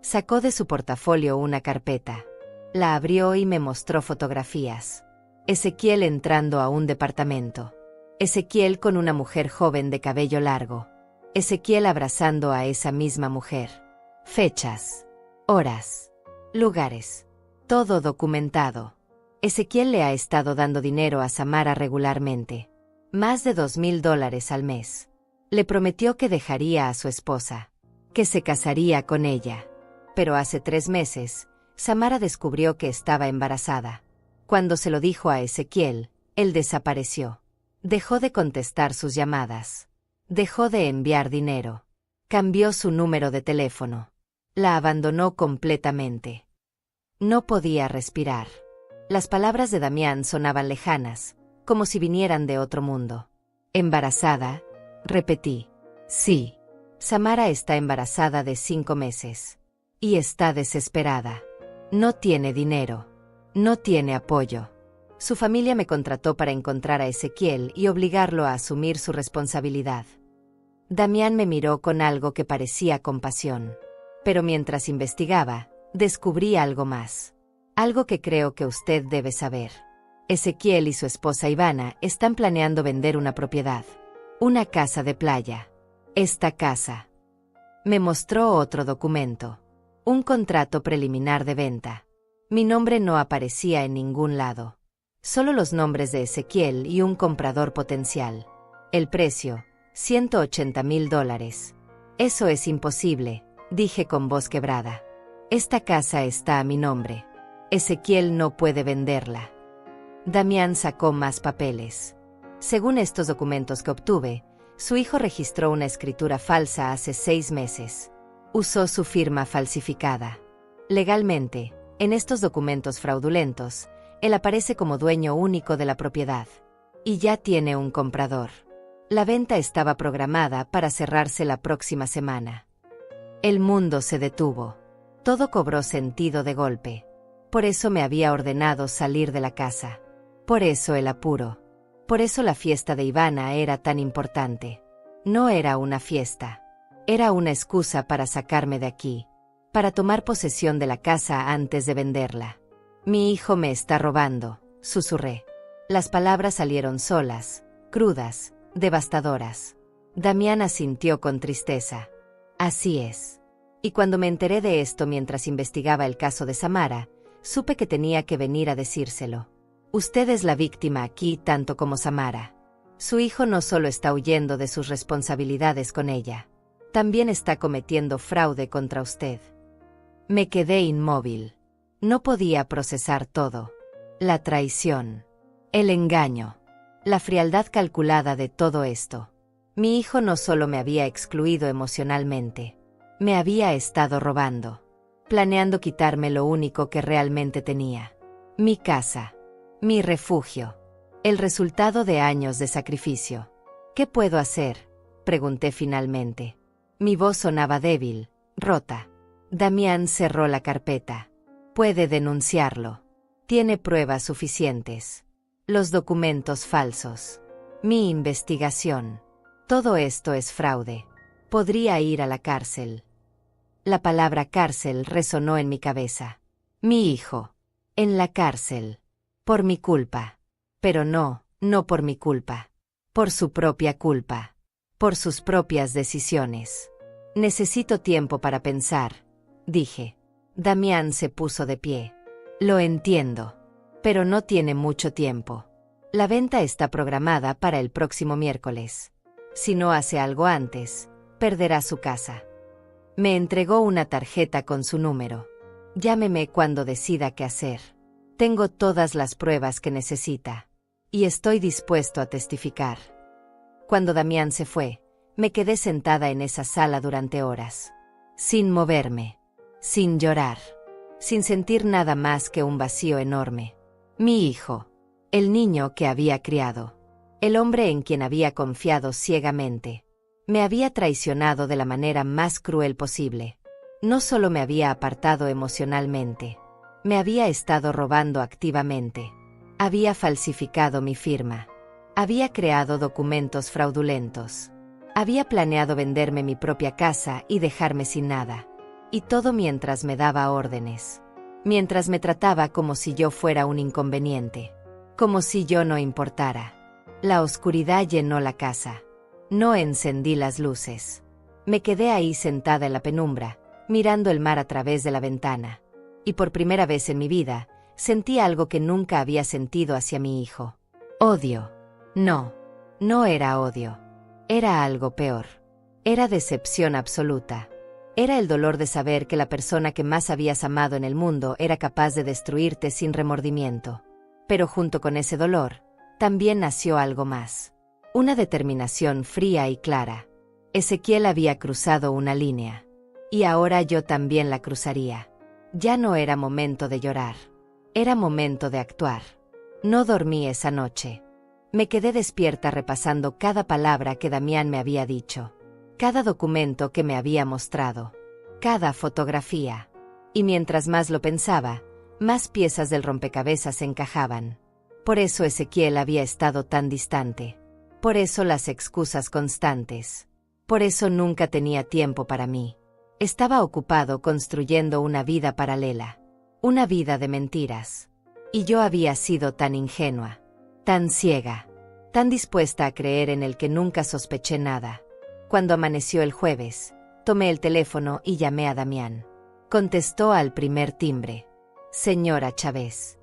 A: Sacó de su portafolio una carpeta. La abrió y me mostró fotografías. Ezequiel entrando a un departamento. Ezequiel con una mujer joven de cabello largo. Ezequiel abrazando a esa misma mujer. Fechas, horas, lugares. Todo documentado. Ezequiel le ha estado dando dinero a Samara regularmente. Más de $2,000 al mes. Le prometió que dejaría a su esposa. Que se casaría con ella. Pero hace 3 meses, Samara descubrió que estaba embarazada. Cuando se lo dijo a Ezequiel, él desapareció. Dejó de contestar sus llamadas. Dejó de enviar dinero. Cambió su número de teléfono. La abandonó completamente. No podía respirar. Las palabras de Damián sonaban lejanas, como si vinieran de otro mundo. ¿Embarazada? Repetí. Sí. Samara está embarazada de 5 meses. Y está desesperada. No tiene dinero. No tiene apoyo. Su familia me contrató para encontrar a Ezequiel y obligarlo a asumir su responsabilidad. Damián me miró con algo que parecía compasión. Pero mientras investigaba, descubrí algo más. Algo que creo que usted debe saber. Ezequiel y su esposa Ivana están planeando vender una propiedad. Una casa de playa. Esta casa. Me mostró otro documento. Un contrato preliminar de venta. Mi nombre no aparecía en ningún lado. Solo los nombres de Ezequiel y un comprador potencial. El precio, $180,000. Eso es imposible, dije con voz quebrada. Esta casa está a mi nombre. Ezequiel no puede venderla. Damián sacó más papeles. Según estos documentos que obtuve, su hijo registró una escritura falsa hace 6 meses. Usó su firma falsificada. Legalmente, en estos documentos fraudulentos, él aparece como dueño único de la propiedad. Y ya tiene un comprador. La venta estaba programada para cerrarse la próxima semana. El mundo se detuvo. Todo cobró sentido de golpe. Por eso me había ordenado salir de la casa. Por eso el apuro. Por eso la fiesta de Ivana era tan importante. No era una fiesta. Era una excusa para sacarme de aquí. Para tomar posesión de la casa antes de venderla. Mi hijo me está robando, susurré. Las palabras salieron solas, crudas, devastadoras. Damián asintió con tristeza. Así es. Y cuando me enteré de esto mientras investigaba el caso de Samara, supe que tenía que venir a decírselo. Usted es la víctima aquí tanto como Samara. Su hijo no solo está huyendo de sus responsabilidades con ella, también está cometiendo fraude contra usted. Me quedé inmóvil. No podía procesar todo. La traición. El engaño. La frialdad calculada de todo esto. Mi hijo no solo me había excluido emocionalmente. Me había estado robando. Planeando quitarme lo único que realmente tenía. Mi casa. Mi refugio. El resultado de años de sacrificio. ¿Qué puedo hacer?, pregunté finalmente. Mi voz sonaba débil, rota. Damián cerró la carpeta. Puede denunciarlo. Tiene pruebas suficientes. Los documentos falsos. Mi investigación. Todo esto es fraude. Podría ir a la cárcel. La palabra cárcel resonó en mi cabeza. Mi hijo. En la cárcel. Por mi culpa. Pero no por mi culpa. Por su propia culpa. Por sus propias decisiones. Necesito tiempo para pensar, dije. Damián se puso de pie. Lo entiendo. Pero no tiene mucho tiempo. La venta está programada para el próximo miércoles. Si no hace algo antes, perderá su casa. Me entregó una tarjeta con su número. Llámeme cuando decida qué hacer. Tengo todas las pruebas que necesita. Y estoy dispuesto a testificar. Cuando Damián se fue, me quedé sentada en esa sala durante horas. Sin moverme. Sin llorar. Sin sentir nada más que un vacío enorme. Mi hijo. El niño que había criado. El hombre en quien había confiado ciegamente. Me había traicionado de la manera más cruel posible. No solo me había apartado emocionalmente. Me había estado robando activamente. Había falsificado mi firma. Había creado documentos fraudulentos. Había planeado venderme mi propia casa y dejarme sin nada. Y todo mientras me daba órdenes. Mientras me trataba como si yo fuera un inconveniente. Como si yo no importara. La oscuridad llenó la casa. No encendí las luces. Me quedé ahí sentada en la penumbra, mirando el mar a través de la ventana. Y por primera vez en mi vida, sentí algo que nunca había sentido hacia mi hijo. Odio. No, no era odio. Era algo peor. Era decepción absoluta. Era el dolor de saber que la persona que más habías amado en el mundo era capaz de destruirte sin remordimiento. Pero junto con ese dolor, también nació algo más. Una determinación fría y clara. Ezequiel había cruzado una línea. Y ahora yo también la cruzaría. Ya no era momento de llorar. Era momento de actuar. No dormí esa noche. Me quedé despierta repasando cada palabra que Damián me había dicho. Cada documento que me había mostrado. Cada fotografía. Y mientras más lo pensaba, más piezas del rompecabezas encajaban. Por eso Ezequiel había estado tan distante. Por eso las excusas constantes. Por eso nunca tenía tiempo para mí. Estaba ocupado construyendo una vida paralela. Una vida de mentiras. Y yo había sido tan ingenua. Tan ciega. Tan dispuesta a creer en el que nunca sospeché nada. Cuando amaneció el jueves, tomé el teléfono y llamé a Damián. Contestó al primer timbre. Señora Chávez.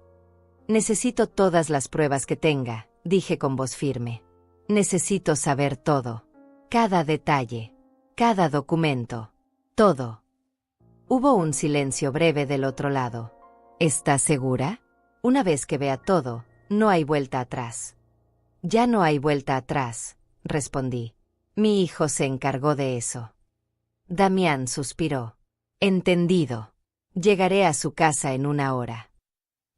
A: Necesito todas las pruebas que tenga, dije con voz firme. Necesito saber todo. Cada detalle. Cada documento. Todo. Hubo un silencio breve del otro lado. ¿Estás segura? Una vez que vea todo, no hay vuelta atrás. Ya no hay vuelta atrás, respondí. Mi hijo se encargó de eso. Damián suspiró. Entendido. Llegaré a su casa en 1 hora.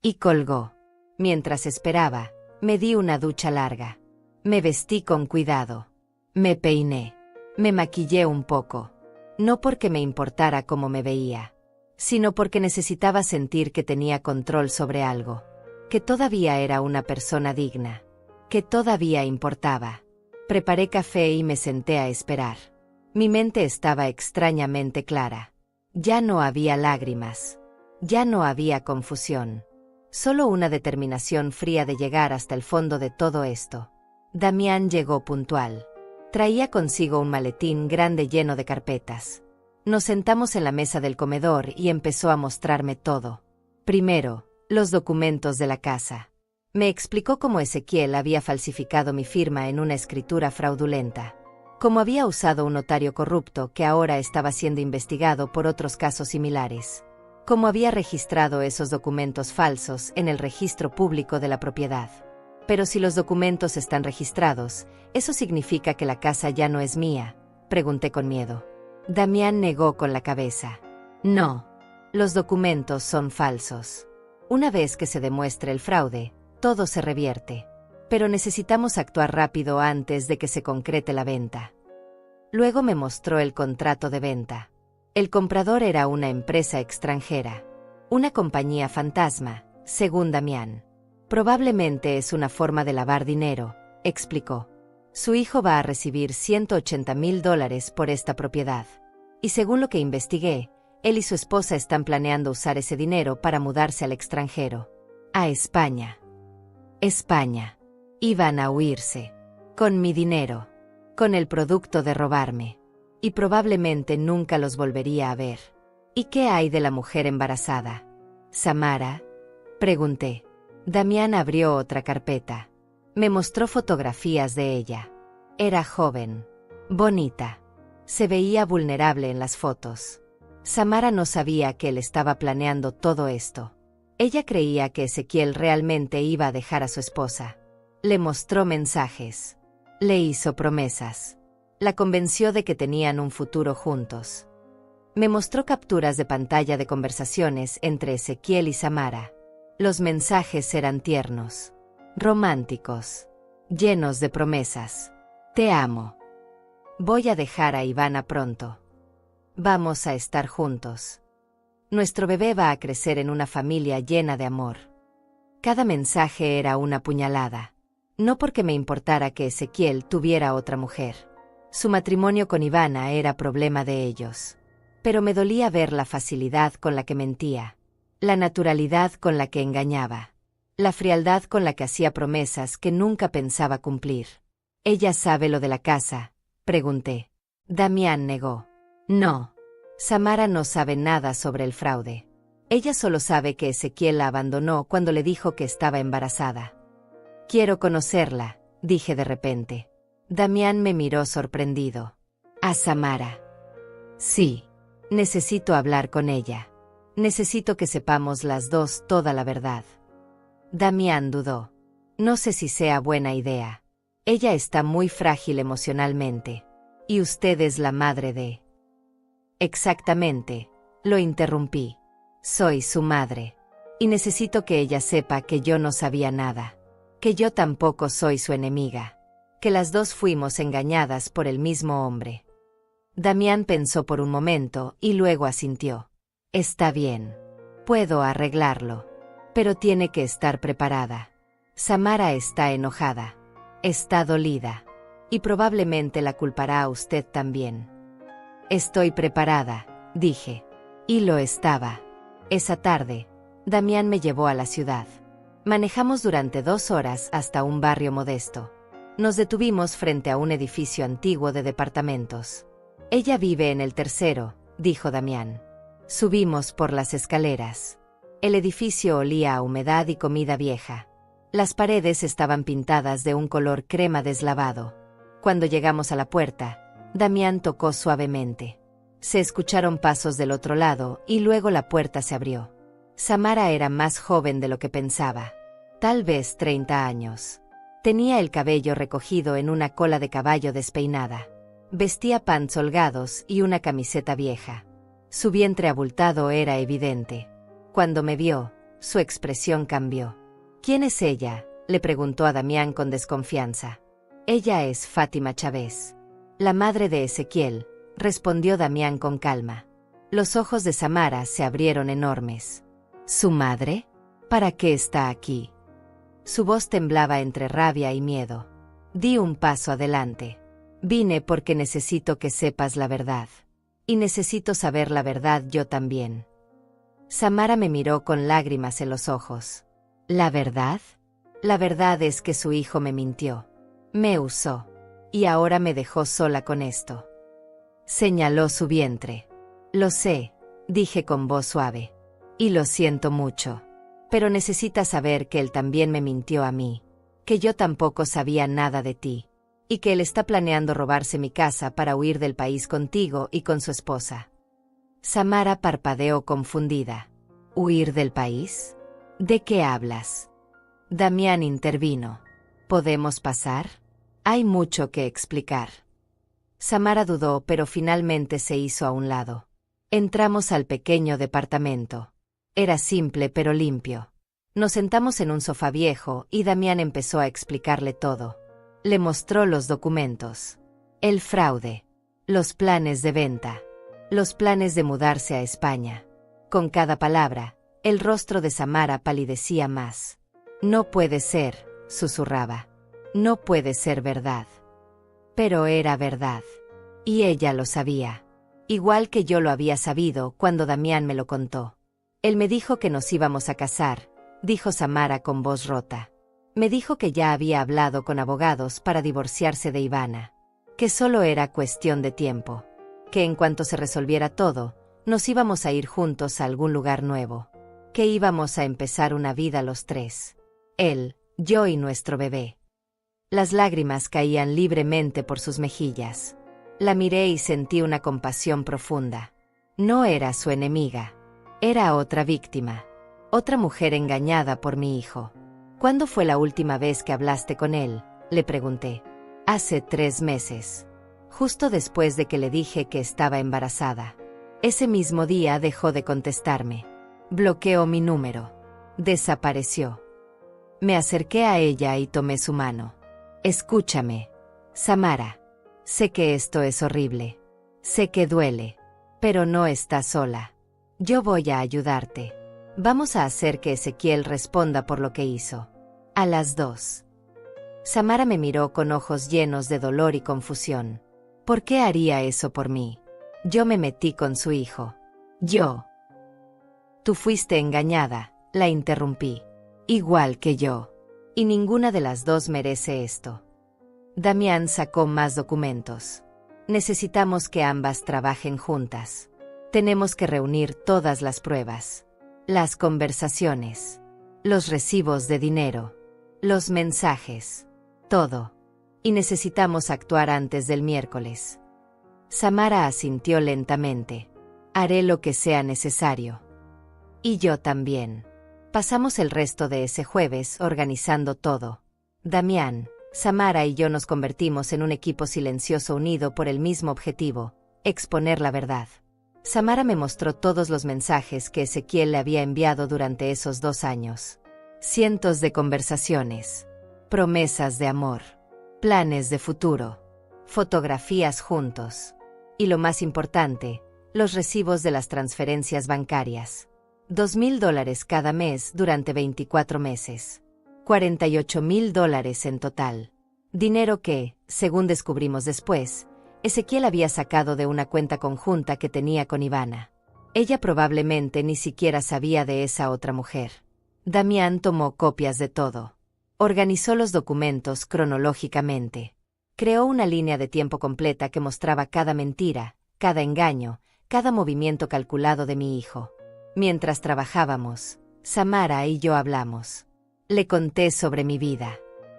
A: Y colgó. Mientras esperaba, me di una ducha larga. Me vestí con cuidado. Me peiné. Me maquillé un poco. No porque me importara cómo me veía, sino porque necesitaba sentir que tenía control sobre algo. Que todavía era una persona digna. Que todavía importaba. Preparé café y me senté a esperar. Mi mente estaba extrañamente clara. Ya no había lágrimas. Ya no había confusión. Solo una determinación fría de llegar hasta el fondo de todo esto. Damián llegó puntual. Traía consigo un maletín grande lleno de carpetas. Nos sentamos en la mesa del comedor y empezó a mostrarme todo. Primero, los documentos de la casa. Me explicó cómo Ezequiel había falsificado mi firma en una escritura fraudulenta. Cómo había usado un notario corrupto que ahora estaba siendo investigado por otros casos similares. Cómo había registrado esos documentos falsos en el registro público de la propiedad. Pero si los documentos están registrados, ¿eso significa que la casa ya no es mía?, pregunté con miedo. Damián negó con la cabeza. No. Los documentos son falsos. Una vez que se demuestre el fraude, todo se revierte. Pero necesitamos actuar rápido antes de que se concrete la venta. Luego me mostró el contrato de venta. El comprador era una empresa extranjera. Una compañía fantasma, según Damián. Probablemente es una forma de lavar dinero, explicó. Su hijo va a recibir $180,000 por esta propiedad. Y según lo que investigué, él y su esposa están planeando usar ese dinero para mudarse al extranjero. A España. España. Iban a huirse. Con mi dinero. Con el producto de robarme. Y probablemente nunca los volvería a ver. ¿Y qué hay de la mujer embarazada? ¿Samara?, pregunté. Damián abrió otra carpeta. Me mostró fotografías de ella. Era joven. Bonita. Se veía vulnerable en las fotos. Samara no sabía que él estaba planeando todo esto. Ella creía que Ezequiel realmente iba a dejar a su esposa. Le mostró mensajes. Le hizo promesas. La convenció de que tenían un futuro juntos. Me mostró capturas de pantalla de conversaciones entre Ezequiel y Samara. Los mensajes eran tiernos, románticos, llenos de promesas. Te amo. Voy a dejar a Ivana pronto. Vamos a estar juntos. Nuestro bebé va a crecer en una familia llena de amor. Cada mensaje era una puñalada. No porque me importara que Ezequiel tuviera otra mujer. Su matrimonio con Ivana era problema de ellos. Pero me dolía ver la facilidad con la que mentía, la naturalidad con la que engañaba, la frialdad con la que hacía promesas que nunca pensaba cumplir. ¿Ella sabe lo de la casa?, pregunté. Damián negó. No. Samara no sabe nada sobre el fraude. Ella solo sabe que Ezequiel la abandonó cuando le dijo que estaba embarazada. Quiero conocerla, dije de repente. Damián me miró sorprendido. ¿A Samara? Sí. Necesito hablar con ella. Necesito que sepamos las dos toda la verdad. Damián dudó. No sé si sea buena idea. Ella está muy frágil emocionalmente. Y usted es la madre de... Exactamente, lo interrumpí. Soy su madre. Y necesito que ella sepa que yo no sabía nada. Que yo tampoco soy su enemiga. Que las dos fuimos engañadas por el mismo hombre. Damián pensó por un momento y luego asintió. Está bien. Puedo arreglarlo. Pero tiene que estar preparada. Samara está enojada. Está dolida. Y probablemente la culpará a usted también. Estoy preparada, dije. Y lo estaba. Esa tarde, Damián me llevó a la ciudad. Manejamos durante 2 horas hasta un barrio modesto. Nos detuvimos frente a un edificio antiguo de departamentos. Ella vive en el tercero, dijo Damián. Subimos por las escaleras. El edificio olía a humedad y comida vieja. Las paredes estaban pintadas de un color crema deslavado. Cuando llegamos a la puerta, Damián tocó suavemente. Se escucharon pasos del otro lado y luego la puerta se abrió. Samara era más joven de lo que pensaba. Tal vez 30 años. Tenía el cabello recogido en una cola de caballo despeinada. Vestía pants holgados y una camiseta vieja. Su vientre abultado era evidente. Cuando me vio, su expresión cambió. ¿Quién es ella?, le preguntó a Damián con desconfianza. Ella es Fátima Chávez. La madre de Ezequiel, respondió Damián con calma. Los ojos de Samara se abrieron enormes. ¿Su madre? ¿Para qué está aquí? Su voz temblaba entre rabia y miedo. Di un paso adelante. Vine porque necesito que sepas la verdad. Y necesito saber la verdad yo también. Samara me miró con lágrimas en los ojos. ¿La verdad? La verdad es que su hijo me mintió. Me usó. Y ahora me dejó sola con esto. Señaló su vientre. Lo sé, dije con voz suave. Y lo siento mucho. Pero necesitas saber que él también me mintió a mí. Que yo tampoco sabía nada de ti. Y que él está planeando robarse mi casa para huir del país contigo y con su esposa. Samara parpadeó confundida. ¿Huir del país? ¿De qué hablas? Damián intervino. ¿Podemos pasar? Hay mucho que explicar. Samara dudó, pero finalmente se hizo a un lado. Entramos al pequeño departamento. Era simple pero limpio. Nos sentamos en un sofá viejo y Damián empezó a explicarle todo. Le mostró los documentos. El fraude. Los planes de venta. Los planes de mudarse a España. Con cada palabra, el rostro de Samara palidecía más. No puede ser, susurraba. No puede ser verdad. Pero era verdad. Y ella lo sabía. Igual que yo lo había sabido cuando Damián me lo contó. Él me dijo que nos íbamos a casar, dijo Samara con voz rota. Me dijo que ya había hablado con abogados para divorciarse de Ivana. Que solo era cuestión de tiempo. Que en cuanto se resolviera todo, nos íbamos a ir juntos a algún lugar nuevo. Que íbamos a empezar una vida los tres. Él, yo y nuestro bebé. Las lágrimas caían libremente por sus mejillas. La miré y sentí una compasión profunda. No era su enemiga. Era otra víctima. Otra mujer engañada por mi hijo. ¿Cuándo fue la última vez que hablaste con él?, le pregunté. Hace 3 meses. Justo después de que le dije que estaba embarazada. Ese mismo día dejó de contestarme. Bloqueó mi número. Desapareció. Me acerqué a ella y tomé su mano. Escúchame, Samara. Sé que esto es horrible. Sé que duele. Pero no estás sola. Yo voy a ayudarte. Vamos a hacer que Ezequiel responda por lo que hizo. A las 2. Samara me miró con ojos llenos de dolor y confusión. ¿Por qué haría eso por mí? Yo me metí con su hijo. Yo. Tú fuiste engañada, la interrumpí. Igual que yo. Y ninguna de las dos merece esto. Damián sacó más documentos. Necesitamos que ambas trabajen juntas. Tenemos que reunir todas las pruebas. Las conversaciones. Los recibos de dinero. Los mensajes. Todo. Y necesitamos actuar antes del miércoles. Samara asintió lentamente. Haré lo que sea necesario. Y yo también. Pasamos el resto de ese jueves organizando todo. Damián, Samara y yo nos convertimos en un equipo silencioso unido por el mismo objetivo, exponer la verdad. Samara me mostró todos los mensajes que Ezequiel le había enviado durante esos 2 años. Cientos de conversaciones, promesas de amor, planes de futuro, fotografías juntos. Y lo más importante, los recibos de las transferencias bancarias. $2,000 cada mes durante 24 meses. $48,000 en total. Dinero que, según descubrimos después, Ezequiel había sacado de una cuenta conjunta que tenía con Ivana. Ella probablemente ni siquiera sabía de esa otra mujer. Damián tomó copias de todo. Organizó los documentos cronológicamente. Creó una línea de tiempo completa que mostraba cada mentira, cada engaño, cada movimiento calculado de mi hijo. Mientras trabajábamos, Samara y yo hablamos. Le conté sobre mi vida,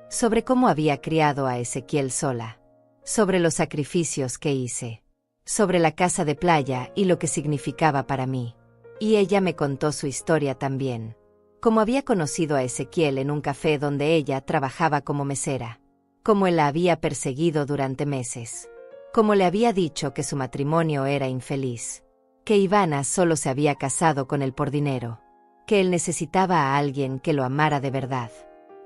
A: sobre cómo había criado a Ezequiel sola, sobre los sacrificios que hice, sobre la casa de playa y lo que significaba para mí. Y ella me contó su historia también, cómo había conocido a Ezequiel en un café donde ella trabajaba como mesera, cómo él la había perseguido durante meses, cómo le había dicho que su matrimonio era infeliz, que Ivana solo se había casado con él por dinero, que él necesitaba a alguien que lo amara de verdad.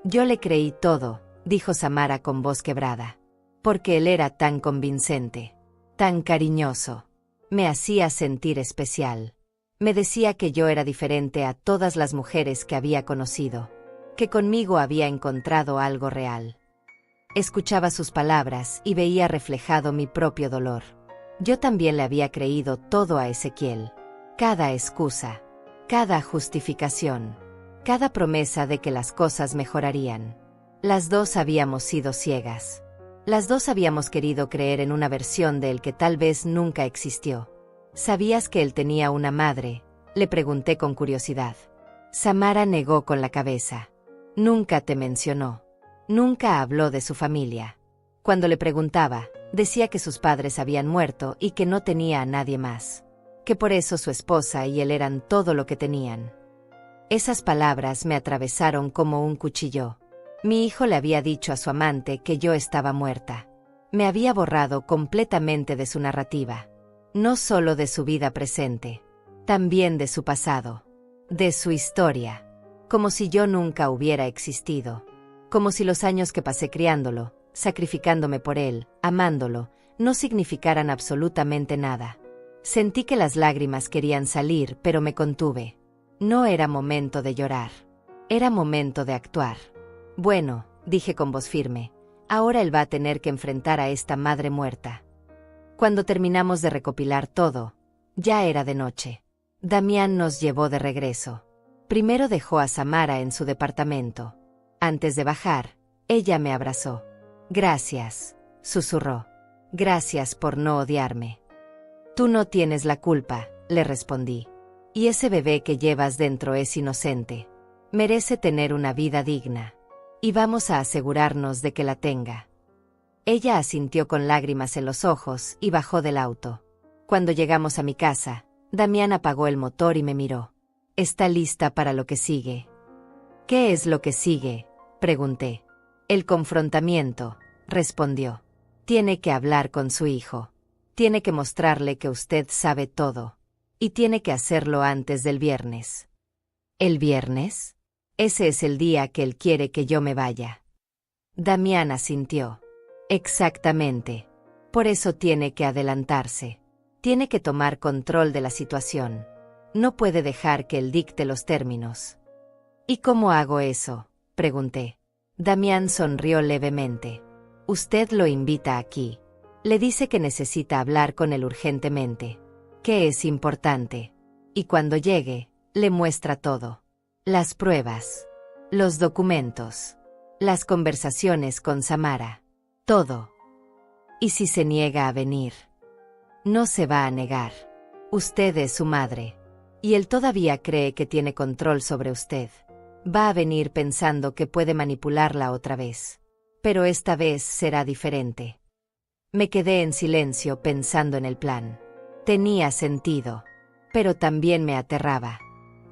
A: Yo le creí todo, dijo Samara con voz quebrada, porque él era tan convincente, tan cariñoso. Me hacía sentir especial. Me decía que yo era diferente a todas las mujeres que había conocido, que conmigo había encontrado algo real. Escuchaba sus palabras y veía reflejado mi propio dolor. Yo también le había creído todo a Ezequiel. Cada excusa, cada justificación, cada promesa de que las cosas mejorarían. Las dos habíamos sido ciegas. Las dos habíamos querido creer en una versión de él que tal vez nunca existió. ¿Sabías que él tenía una madre?, le pregunté con curiosidad. Samara negó con la cabeza. Nunca te mencionó. Nunca habló de su familia. Cuando le preguntaba, decía que sus padres habían muerto y que no tenía a nadie más. Que por eso su esposa y él eran todo lo que tenían. Esas palabras me atravesaron como un cuchillo. Mi hijo le había dicho a su amante que yo estaba muerta. Me había borrado completamente de su narrativa. No solo de su vida presente, también de su pasado, de su historia. Como si yo nunca hubiera existido. Como si los años que pasé criándolo, sacrificándome por él, amándolo, no significaran absolutamente nada. Sentí que las lágrimas querían salir, pero me contuve. No era momento de llorar. Era momento de actuar. Bueno, dije con voz firme, ahora él va a tener que enfrentar a esta madre muerta. Cuando terminamos de recopilar todo, ya era de noche. Damián nos llevó de regreso. Primero dejó a Samara en su departamento. Antes de bajar, ella me abrazó. Gracias, susurró. Gracias por no odiarme. Tú no tienes la culpa, le respondí. Y ese bebé que llevas dentro es inocente. Merece tener una vida digna. Y vamos a asegurarnos de que la tenga. Ella asintió con lágrimas en los ojos y bajó del auto. Cuando llegamos a mi casa, Damián apagó el motor y me miró. ¿Está lista para lo que sigue? ¿Qué es lo que sigue?, pregunté. El confrontamiento, respondió. Tiene que hablar con su hijo. Tiene que mostrarle que usted sabe todo. Y tiene que hacerlo antes del viernes. ¿El viernes? Ese es el día que él quiere que yo me vaya. Damián asintió. Exactamente. Por eso tiene que adelantarse. Tiene que tomar control de la situación. No puede dejar que él dicte los términos. ¿Y cómo hago eso?, pregunté. Damián sonrió levemente. Usted lo invita aquí. Le dice que necesita hablar con él urgentemente, que es importante. Y cuando llegue, le muestra todo. Las pruebas, los documentos, las conversaciones con Samara, todo. ¿Y si se niega a venir? No se va a negar. Usted es su madre. Y él todavía cree que tiene control sobre usted. Va a venir pensando que puede manipularla otra vez. Pero esta vez será diferente. Me quedé en silencio pensando en el plan. Tenía sentido, pero también me aterraba,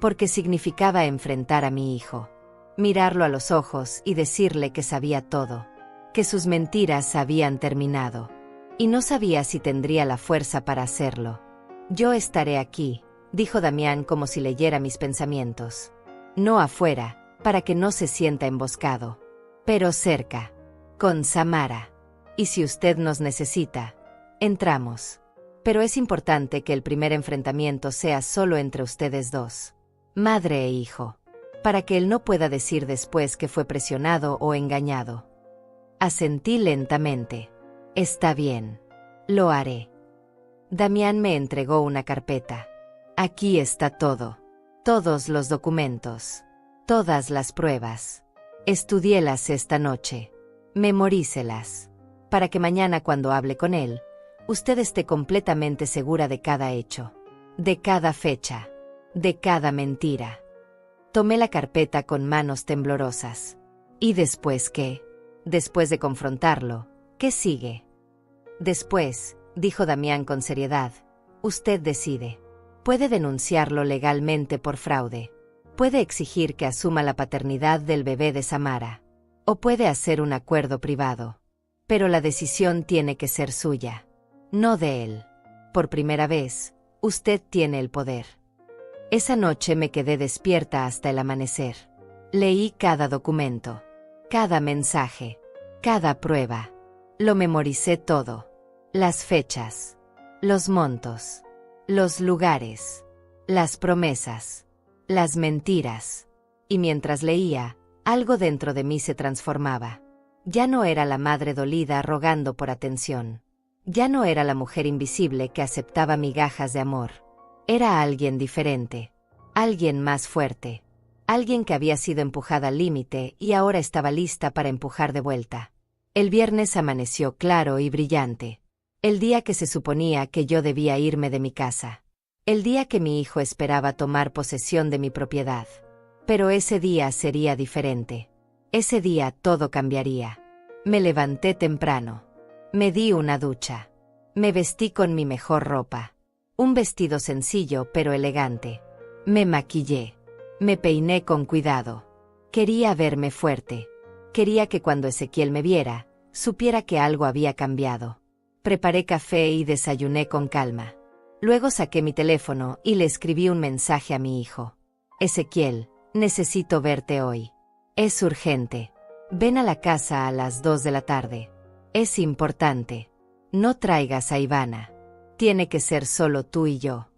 A: porque significaba enfrentar a mi hijo, mirarlo a los ojos y decirle que sabía todo, que sus mentiras habían terminado, y no sabía si tendría la fuerza para hacerlo. Yo estaré aquí, dijo Damián como si leyera mis pensamientos. No afuera, para que no se sienta emboscado, pero cerca, con Samara. Y si usted nos necesita, entramos. Pero es importante que el primer enfrentamiento sea solo entre ustedes dos, madre e hijo, para que él no pueda decir después que fue presionado o engañado. Asentí lentamente. Está bien. Lo haré. Damián me entregó una carpeta. Aquí está todo. Todos los documentos. Todas las pruebas. Estudiélas esta noche. Memorícelas. Para que mañana cuando hable con él, usted esté completamente segura de cada hecho, de cada fecha, de cada mentira. Tomé la carpeta con manos temblorosas. ¿Y después qué? Después de confrontarlo, ¿qué sigue? Después, dijo Damián con seriedad, usted decide. Puede denunciarlo legalmente por fraude. Puede exigir que asuma la paternidad del bebé de Samara. O puede hacer un acuerdo privado. Pero la decisión tiene que ser suya, no de él. Por primera vez, usted tiene el poder. Esa noche me quedé despierta hasta el amanecer. Leí cada documento, cada mensaje, cada prueba. Lo memoricé todo. Las fechas, los montos, los lugares, las promesas, las mentiras. Y mientras leía, algo dentro de mí se transformaba. Ya no era la madre dolida rogando por atención. Ya no era la mujer invisible que aceptaba migajas de amor. Era alguien diferente. Alguien más fuerte. Alguien que había sido empujada al límite y ahora estaba lista para empujar de vuelta. El viernes amaneció claro y brillante. El día que se suponía que yo debía irme de mi casa. El día que mi hijo esperaba tomar posesión de mi propiedad. Pero ese día sería diferente. Ese día todo cambiaría. Me levanté temprano. Me di una ducha. Me vestí con mi mejor ropa. Un vestido sencillo pero elegante. Me maquillé. Me peiné con cuidado. Quería verme fuerte. Quería que cuando Ezequiel me viera, supiera que algo había cambiado. Preparé café y desayuné con calma. Luego saqué mi teléfono y le escribí un mensaje a mi hijo. Ezequiel, necesito verte hoy. Es urgente. Ven a la casa a las 2 de la tarde. Es importante. No traigas a Ivana. Tiene que ser solo tú y yo.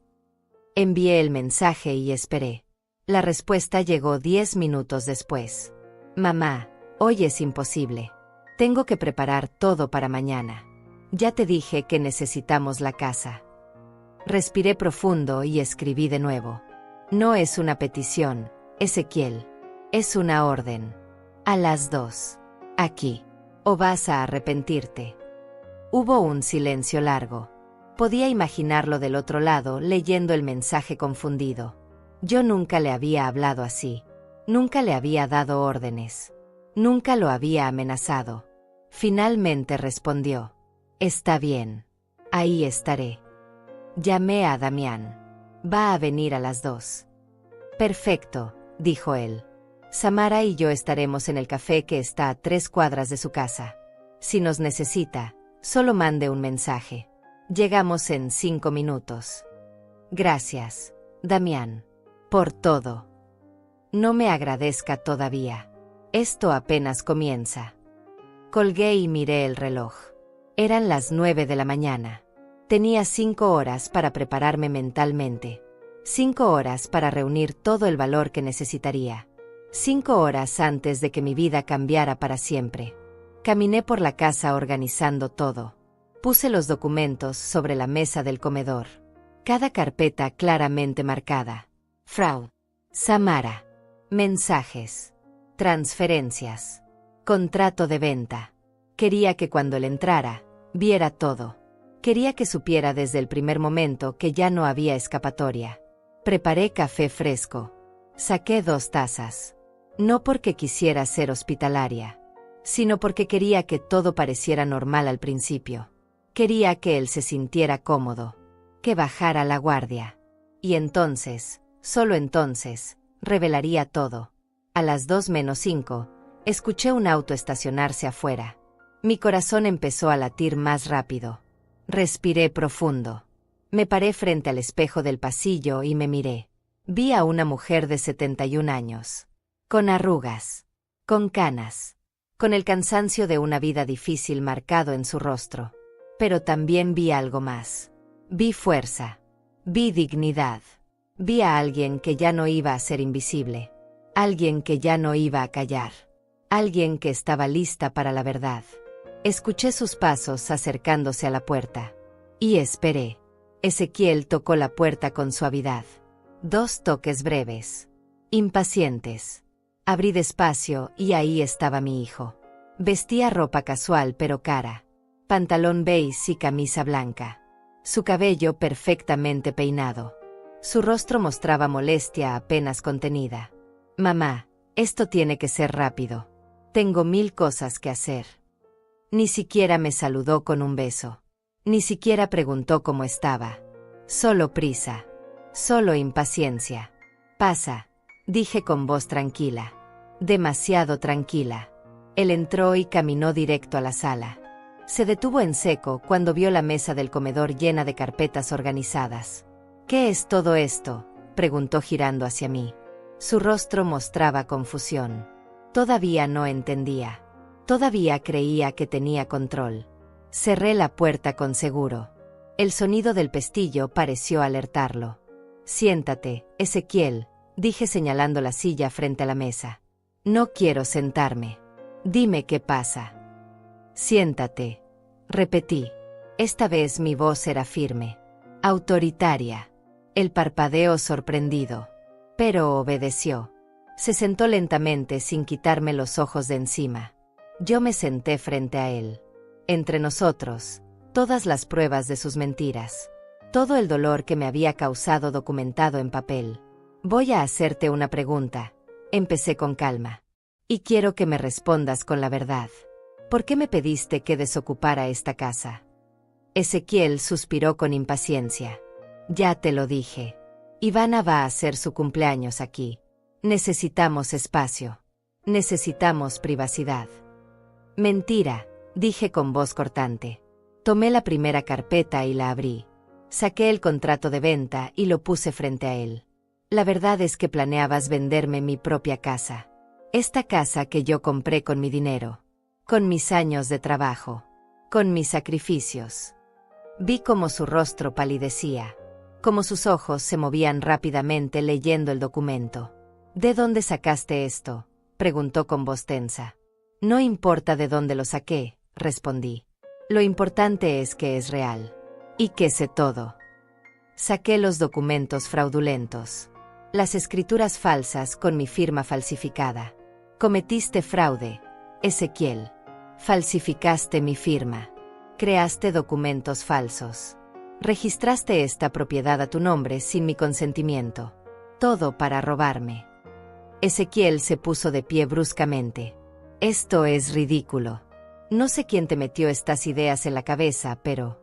A: Envié el mensaje y esperé. La respuesta llegó 10 minutos después. Mamá, hoy es imposible. Tengo que preparar todo para mañana. Ya te dije que necesitamos la casa. Respiré profundo y escribí de nuevo. No es una petición, Ezequiel. Es una orden. A las 2. Aquí. O vas a arrepentirte. Hubo un silencio largo. Podía imaginarlo del otro lado leyendo el mensaje confundido. Yo nunca le había hablado así. Nunca le había dado órdenes. Nunca lo había amenazado. Finalmente respondió. Está bien. Ahí estaré. Llamé a Damián. Va a venir a las 2. Perfecto, dijo él. Samara y yo estaremos en el café que está a 3 cuadras de su casa. Si nos necesita, solo mande un mensaje. Llegamos en 5 minutos. Gracias, Damián, por todo. No me agradezca todavía. Esto apenas comienza. Colgué y miré el reloj. Eran las 9 de la mañana. Tenía 5 horas para prepararme mentalmente. 5 horas para reunir todo el valor que necesitaría. 5 horas antes de que mi vida cambiara para siempre. Caminé por la casa organizando todo. Puse los documentos sobre la mesa del comedor. Cada carpeta claramente marcada. Frau Samara. Mensajes. Transferencias. Contrato de venta. Quería que cuando él entrara, viera todo. Quería que supiera desde el primer momento que ya no había escapatoria. Preparé café fresco. Saqué 2 tazas. No porque quisiera ser hospitalaria, sino porque quería que todo pareciera normal al principio. Quería que él se sintiera cómodo, que bajara la guardia. Y entonces, solo entonces, revelaría todo. A las 2:05, escuché un auto estacionarse afuera. Mi corazón empezó a latir más rápido. Respiré profundo. Me paré frente al espejo del pasillo y me miré. Vi a una mujer de 71 años. Con arrugas. Con canas. Con el cansancio de una vida difícil marcado en su rostro. Pero también vi algo más. Vi fuerza. Vi dignidad. Vi a alguien que ya no iba a ser invisible. Alguien que ya no iba a callar. Alguien que estaba lista para la verdad. Escuché sus pasos acercándose a la puerta. Y esperé. Ezequiel tocó la puerta con suavidad. 2 toques breves. Impacientes. Abrí despacio y ahí estaba mi hijo. Vestía ropa casual pero cara. Pantalón beige y camisa blanca. Su cabello perfectamente peinado. Su rostro mostraba molestia apenas contenida. Mamá, esto tiene que ser rápido. Tengo 1000 cosas que hacer. Ni siquiera me saludó con un beso. Ni siquiera preguntó cómo estaba. Solo prisa. Solo impaciencia. Pasa, dije con voz tranquila. Demasiado tranquila. Él entró y caminó directo a la sala. Se detuvo en seco cuando vio la mesa del comedor llena de carpetas organizadas. ¿Qué es todo esto?, preguntó girando hacia mí. Su rostro mostraba confusión. Todavía no entendía. Todavía creía que tenía control. Cerré la puerta con seguro. El sonido del pestillo pareció alertarlo. Siéntate, Ezequiel, dije señalando la silla frente a la mesa. No quiero sentarme. Dime qué pasa. Siéntate, repetí. Esta vez mi voz era firme, autoritaria. El parpadeo sorprendido. Pero obedeció. Se sentó lentamente sin quitarme los ojos de encima. Yo me senté frente a él. Entre nosotros, todas las pruebas de sus mentiras. Todo el dolor que me había causado documentado en papel. Voy a hacerte una pregunta. Empecé con calma. Y quiero que me respondas con la verdad. ¿Por qué me pediste que desocupara esta casa? Ezequiel suspiró con impaciencia. Ya te lo dije. Ivana va a hacer su cumpleaños aquí. Necesitamos espacio. Necesitamos privacidad. Mentira, dije con voz cortante. Tomé la primera carpeta y la abrí. Saqué el contrato de venta y lo puse frente a él. La verdad es que planeabas venderme mi propia casa. Esta casa que yo compré con mi dinero. Con mis años de trabajo. Con mis sacrificios. Vi cómo su rostro palidecía. Cómo sus ojos se movían rápidamente leyendo el documento. ¿De dónde sacaste esto?, preguntó con voz tensa. No importa de dónde lo saqué, respondí. Lo importante es que es real. Y que sé todo. Saqué los documentos fraudulentos. Las escrituras falsas con mi firma falsificada. Cometiste fraude, Ezequiel. Falsificaste mi firma. Creaste documentos falsos. Registraste esta propiedad a tu nombre sin mi consentimiento. Todo para robarme. Ezequiel se puso de pie bruscamente. Esto es ridículo. No sé quién te metió estas ideas en la cabeza, pero...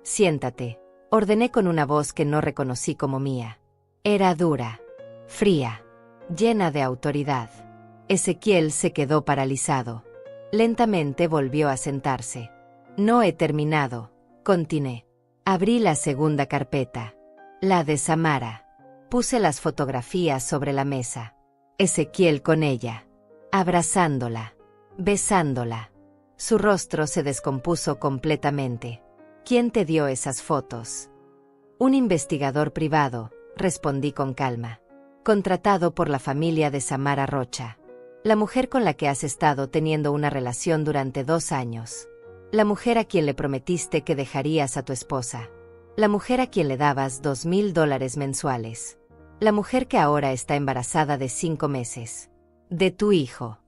A: Siéntate, ordené con una voz que no reconocí como mía. Era dura, fría, llena de autoridad. Ezequiel se quedó paralizado. Lentamente volvió a sentarse. No he terminado, continué. Abrí la segunda carpeta. La de Samara. Puse las fotografías sobre la mesa. Ezequiel con ella. Abrazándola. Besándola. Su rostro se descompuso completamente. ¿Quién te dio esas fotos? Un investigador privado, respondí con calma. Contratado por la familia de Samara Rocha. La mujer con la que has estado teniendo una relación durante 2 años. La mujer a quien le prometiste que dejarías a tu esposa. La mujer a quien le dabas $2,000 mensuales. La mujer que ahora está embarazada de 5 meses. De tu hijo.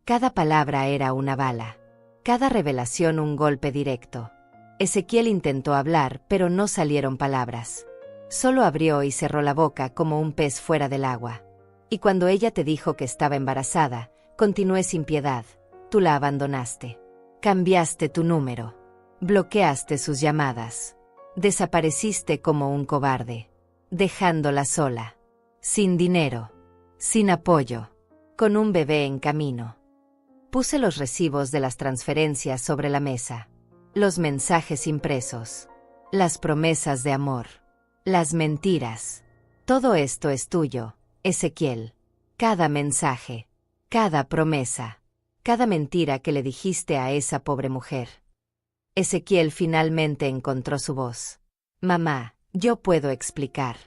A: Cada palabra era una bala. Cada revelación un golpe directo. Ezequiel intentó hablar, pero no salieron palabras. Solo abrió y cerró la boca como un pez fuera del agua. Y cuando ella te dijo que estaba embarazada, continué sin piedad. Tú la abandonaste. Cambiaste tu número. Bloqueaste sus llamadas. Desapareciste como un cobarde. Dejándola sola. Sin dinero. Sin apoyo. Con un bebé en camino. Puse los recibos de las transferencias sobre la mesa. Los mensajes impresos. Las promesas de amor. Las mentiras. Todo esto es tuyo, Ezequiel. Cada mensaje. Cada promesa. Cada mentira que le dijiste a esa pobre mujer. Ezequiel finalmente encontró su voz. Mamá, yo puedo explicar.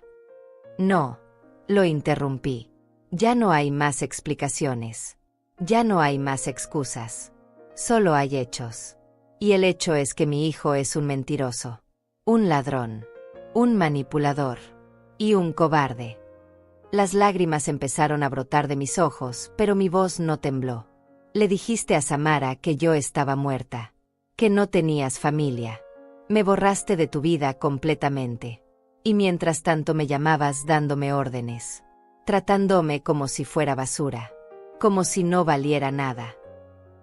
A: No. Lo interrumpí. Ya no hay más explicaciones. Ya no hay más excusas. Solo hay hechos. Y el hecho es que mi hijo es un mentiroso. Un ladrón. Un manipulador. Y un cobarde. Las lágrimas empezaron a brotar de mis ojos, pero mi voz no tembló. Le dijiste a Samara que yo estaba muerta. Que no tenías familia. Me borraste de tu vida completamente. Y mientras tanto me llamabas dándome órdenes. Tratándome como si fuera basura. Como si no valiera nada.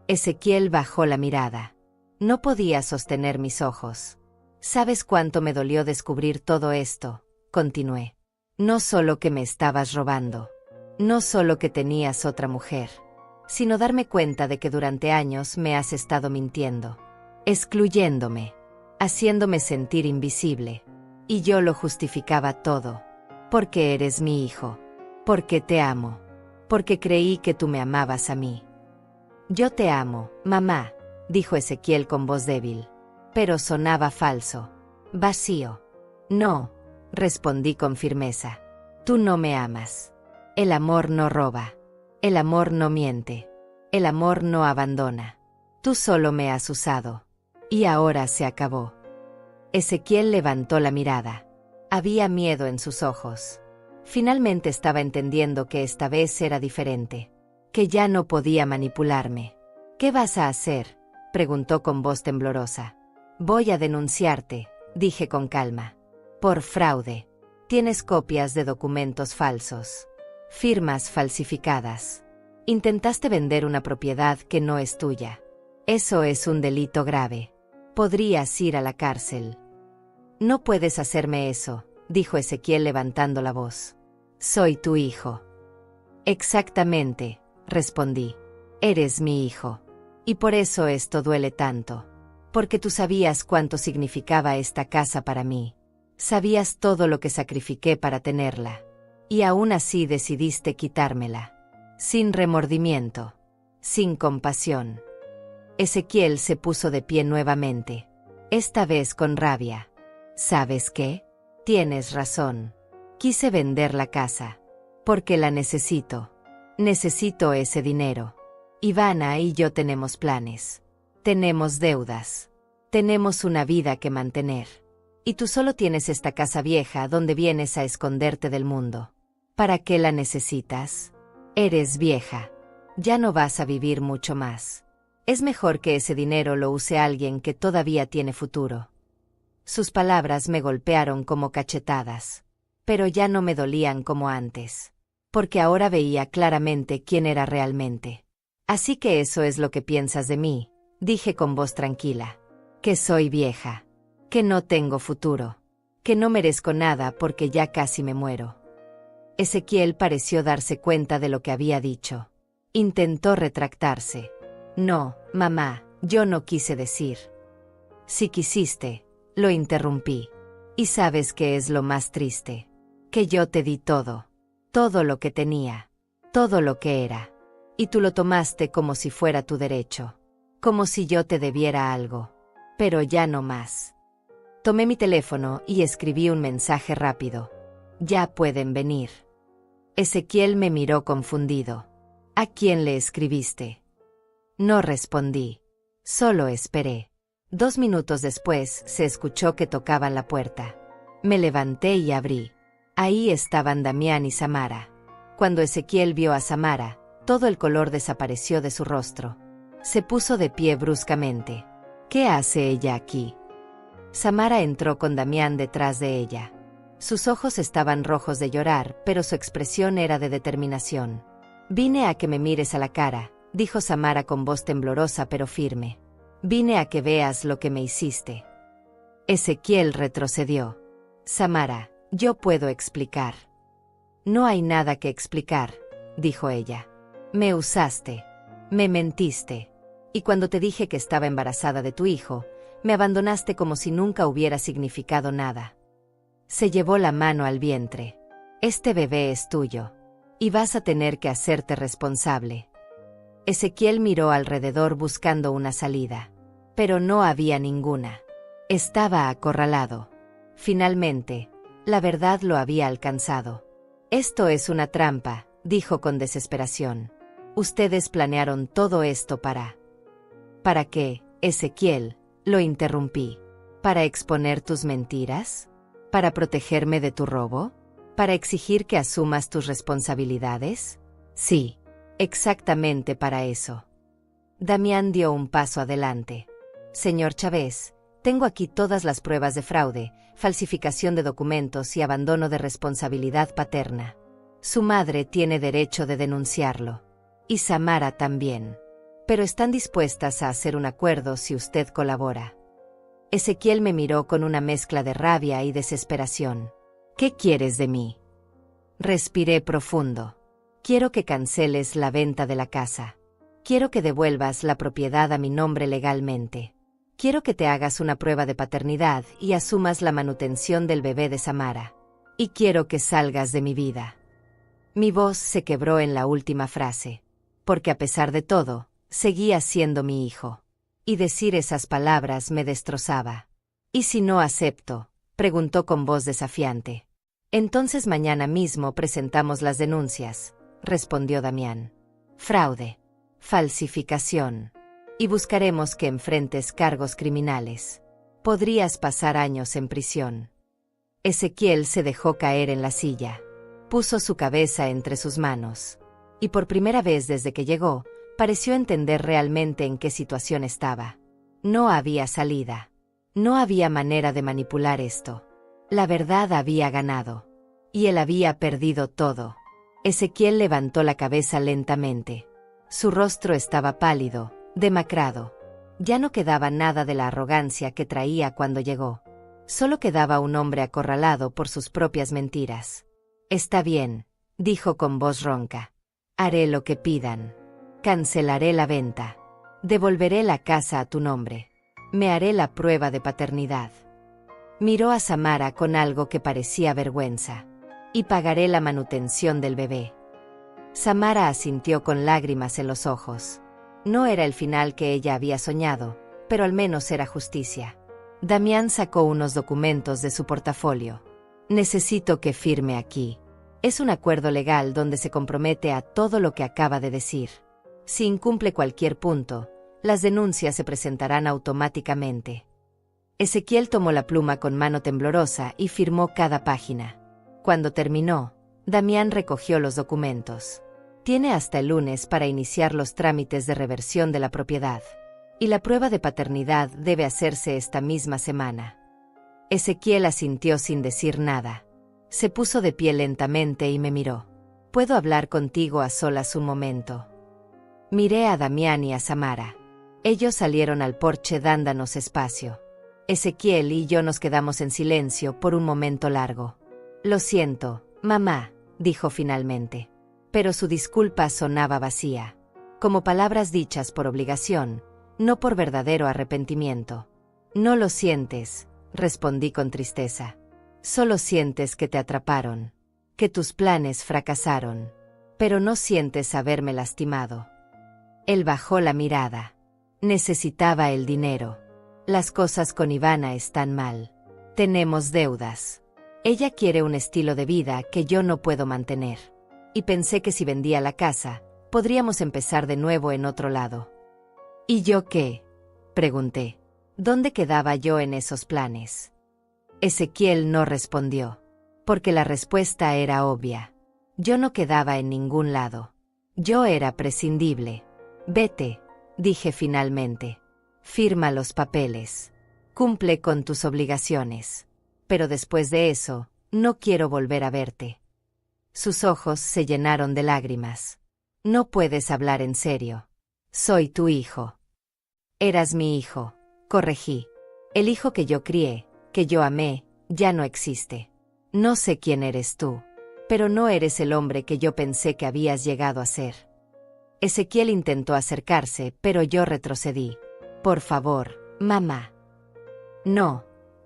A: Ezequiel bajó la mirada. No podía sostener mis ojos. ¿Sabes cuánto me dolió descubrir todo esto? Continué. No solo que me estabas robando. No solo que tenías otra mujer. Sino darme cuenta de que durante años me has estado mintiendo. Excluyéndome. Haciéndome sentir invisible. Y yo lo justificaba todo. Porque eres mi hijo. Porque te amo. Porque creí que tú me amabas a mí. Yo te amo, mamá, dijo Ezequiel con voz débil. Pero sonaba falso. Vacío. No, respondí con firmeza. Tú no me amas. El amor no roba. El amor no miente. El amor no abandona. Tú solo me has usado. Y ahora se acabó. Ezequiel levantó la mirada. Había miedo en sus ojos. Finalmente estaba entendiendo que esta vez era diferente. Que ya no podía manipularme. ¿Qué vas a hacer?, preguntó con voz temblorosa. Voy a denunciarte, dije con calma. Por fraude. Tienes copias de documentos falsos. Firmas falsificadas. Intentaste vender una propiedad que no es tuya. Eso es un delito grave. Podrías ir a la cárcel. No puedes hacerme eso, dijo Ezequiel levantando la voz. Soy tu hijo. Exactamente, respondí. Eres mi hijo. Y por eso esto duele tanto. Porque tú sabías cuánto significaba esta casa para mí. Sabías todo lo que sacrifiqué para tenerla. Y aún así decidiste quitármela. Sin remordimiento. Sin compasión. Ezequiel se puso de pie nuevamente. Esta vez con rabia. ¿Sabes qué? Tienes razón. Quise vender la casa. Porque la necesito. Necesito ese dinero. Ivana y yo tenemos planes. Tenemos deudas. Tenemos una vida que mantener. Y tú solo tienes esta casa vieja donde vienes a esconderte del mundo. ¿Para qué la necesitas? Eres vieja. Ya no vas a vivir mucho más. Es mejor que ese dinero lo use alguien que todavía tiene futuro. Sus palabras me golpearon como cachetadas. Pero ya no me dolían como antes. Porque ahora veía claramente quién era realmente. Así que eso es lo que piensas de mí, dije con voz tranquila. Que soy vieja. Que no tengo futuro. Que no merezco nada porque ya casi me muero. Ezequiel pareció darse cuenta de lo que había dicho. Intentó retractarse. No, mamá, yo no quise decir. Si quisiste, lo interrumpí. Y sabes qué es lo más triste. Que yo te di todo. Todo lo que tenía. Todo lo que era. Y tú lo tomaste como si fuera tu derecho. Como si yo te debiera algo. Pero ya no más. Tomé mi teléfono y escribí un mensaje rápido. Ya pueden venir. Ezequiel me miró confundido. ¿A quién le escribiste? No respondí. Solo esperé. 2 minutos después se escuchó que tocaban la puerta. Me levanté y abrí. Ahí estaban Damián y Samara. Cuando Ezequiel vio a Samara, todo el color desapareció de su rostro. Se puso de pie bruscamente. ¿Qué hace ella aquí? Samara entró con Damián detrás de ella. Sus ojos estaban rojos de llorar, pero su expresión era de determinación. Vine a que me mires a la cara, dijo Samara con voz temblorosa pero firme. Vine a que veas lo que me hiciste. Ezequiel retrocedió. Samara, yo puedo explicar. No hay nada que explicar, dijo ella. Me usaste. Me mentiste. Y cuando te dije que estaba embarazada de tu hijo, me abandonaste como si nunca hubiera significado nada. Se llevó la mano al vientre. Este bebé es tuyo. Y vas a tener que hacerte responsable. Ezequiel miró alrededor buscando una salida. Pero no había ninguna. Estaba acorralado. Finalmente, la verdad lo había alcanzado. Esto es una trampa, dijo con desesperación. Ustedes planearon todo esto para... ¿Para qué, Ezequiel? Lo interrumpí. ¿Para exponer tus mentiras? ¿Para protegerme de tu robo? ¿Para exigir que asumas tus responsabilidades? Sí, exactamente para eso. Damián dio un paso adelante. Señor Chávez, tengo aquí todas las pruebas de fraude, falsificación de documentos y abandono de responsabilidad paterna. Su madre tiene derecho de denunciarlo. Y Samara también. Pero están dispuestas a hacer un acuerdo si usted colabora. Ezequiel me miró con una mezcla de rabia y desesperación. ¿Qué quieres de mí? Respiré profundo. Quiero que canceles la venta de la casa. Quiero que devuelvas la propiedad a mi nombre legalmente. Quiero que te hagas una prueba de paternidad y asumas la manutención del bebé de Samara. Y quiero que salgas de mi vida. Mi voz se quebró en la última frase. Porque a pesar de todo, seguía siendo mi hijo. Y decir esas palabras me destrozaba. ¿Y si no acepto? Preguntó con voz desafiante. Entonces mañana mismo presentamos las denuncias, respondió Damián. Fraude. Falsificación. Y buscaremos que enfrentes cargos criminales. Podrías pasar años en prisión. Ezequiel se dejó caer en la silla. Puso su cabeza entre sus manos. Y por primera vez desde que llegó, pareció entender realmente en qué situación estaba. No había salida. No había manera de manipular esto. La verdad había ganado. Y él había perdido todo. Ezequiel levantó la cabeza lentamente. Su rostro estaba pálido, demacrado. Ya no quedaba nada de la arrogancia que traía cuando llegó. Solo quedaba un hombre acorralado por sus propias mentiras. Está bien, dijo con voz ronca. Haré lo que pidan. Cancelaré la venta. Devolveré la casa a tu nombre. Me haré la prueba de paternidad. Miró a Samara con algo que parecía vergüenza. Y pagaré la manutención del bebé. Samara asintió con lágrimas en los ojos. No era el final que ella había soñado, pero al menos era justicia. Damián sacó unos documentos de su portafolio. Necesito que firme aquí. Es un acuerdo legal donde se compromete a todo lo que acaba de decir. Si incumple cualquier punto, las denuncias se presentarán automáticamente. Ezequiel tomó la pluma con mano temblorosa y firmó cada página. Cuando terminó, Damián recogió los documentos. Tiene hasta el lunes para iniciar los trámites de reversión de la propiedad. Y la prueba de paternidad debe hacerse esta misma semana. Ezequiel asintió sin decir nada. Se puso de pie lentamente y me miró. ¿Puedo hablar contigo a solas un momento? Miré a Damián y a Samara. Ellos salieron al porche dándonos espacio. Ezequiel y yo nos quedamos en silencio por un momento largo. Lo siento, mamá, dijo finalmente. Pero su disculpa sonaba vacía. Como palabras dichas por obligación, no por verdadero arrepentimiento. No lo sientes, respondí con tristeza. Solo sientes que te atraparon, que tus planes fracasaron, pero no sientes haberme lastimado. Él bajó la mirada. Necesitaba el dinero. Las cosas con Ivana están mal. Tenemos deudas. Ella quiere un estilo de vida que yo no puedo mantener. Y pensé que si vendía la casa, podríamos empezar de nuevo en otro lado. ¿Y yo qué? Pregunté. ¿Dónde quedaba yo en esos planes? Ezequiel no respondió, porque la respuesta era obvia. Yo no quedaba en ningún lado. Yo era prescindible. Vete, dije finalmente. Firma los papeles. Cumple con tus obligaciones. Pero después de eso, no quiero volver a verte. Sus ojos se llenaron de lágrimas. No puedes hablar en serio. Soy tu hijo. Eras mi hijo, corregí. El hijo que yo crié, que yo amé, ya no existe. No sé quién eres tú, pero no eres el hombre que yo pensé que habías llegado a ser. Ezequiel intentó acercarse, pero yo retrocedí. Por favor, mamá. No,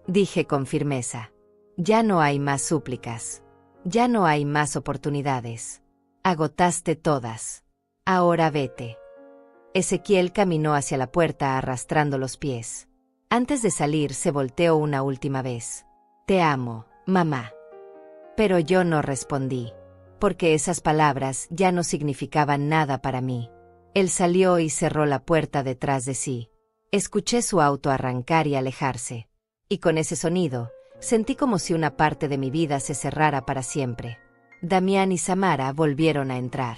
A: dije con firmeza. Ya no hay más súplicas. Ya no hay más oportunidades. Agotaste todas. Ahora vete. Ezequiel caminó hacia la puerta arrastrando los pies. Antes de salir se volteó una última vez. Te amo, mamá. Pero yo no respondí, porque esas palabras ya no significaban nada para mí. Él salió y cerró la puerta detrás de sí. Escuché su auto arrancar y alejarse. Y con ese sonido, sentí como si una parte de mi vida se cerrara para siempre. Damián y Samara volvieron a entrar.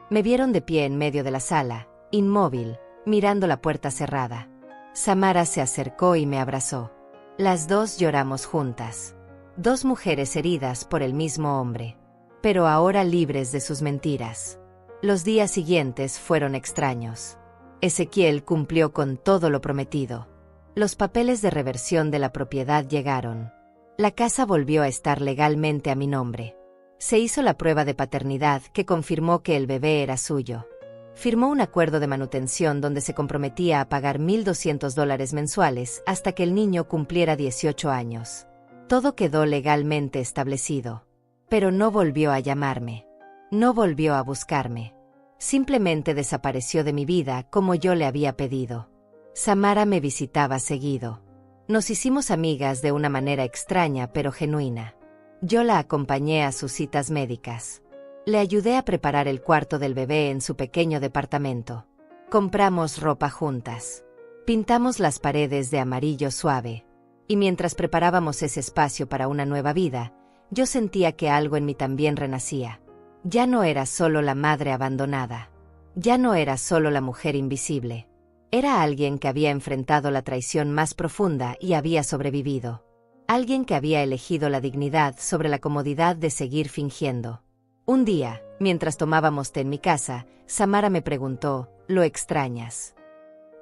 A: Me vieron de pie en medio de la sala, inmóvil, mirando la puerta cerrada. Samara se acercó y me abrazó. Las dos lloramos juntas. Dos mujeres heridas por el mismo hombre, pero ahora libres de sus mentiras. Los días siguientes fueron extraños. Ezequiel cumplió con todo lo prometido. Los papeles de reversión de la propiedad llegaron. La casa volvió a estar legalmente a mi nombre. Se hizo la prueba de paternidad que confirmó que el bebé era suyo. Firmó un acuerdo de manutención donde se comprometía a pagar $1,200 mensuales hasta que el niño cumpliera 18 años. Todo quedó legalmente establecido. Pero no volvió a llamarme. No volvió a buscarme. Simplemente desapareció de mi vida como yo le había pedido. Samara me visitaba seguido. Nos hicimos amigas de una manera extraña pero genuina. Yo la acompañé a sus citas médicas. Le ayudé a preparar el cuarto del bebé en su pequeño departamento. Compramos ropa juntas. Pintamos las paredes de amarillo suave. Y mientras preparábamos ese espacio para una nueva vida, yo sentía que algo en mí también renacía. Ya no era solo la madre abandonada. Ya no era solo la mujer invisible. Era alguien que había enfrentado la traición más profunda y había sobrevivido. Alguien que había elegido la dignidad sobre la comodidad de seguir fingiendo. Un día, mientras tomábamos té en mi casa, Samara me preguntó, ¿lo extrañas?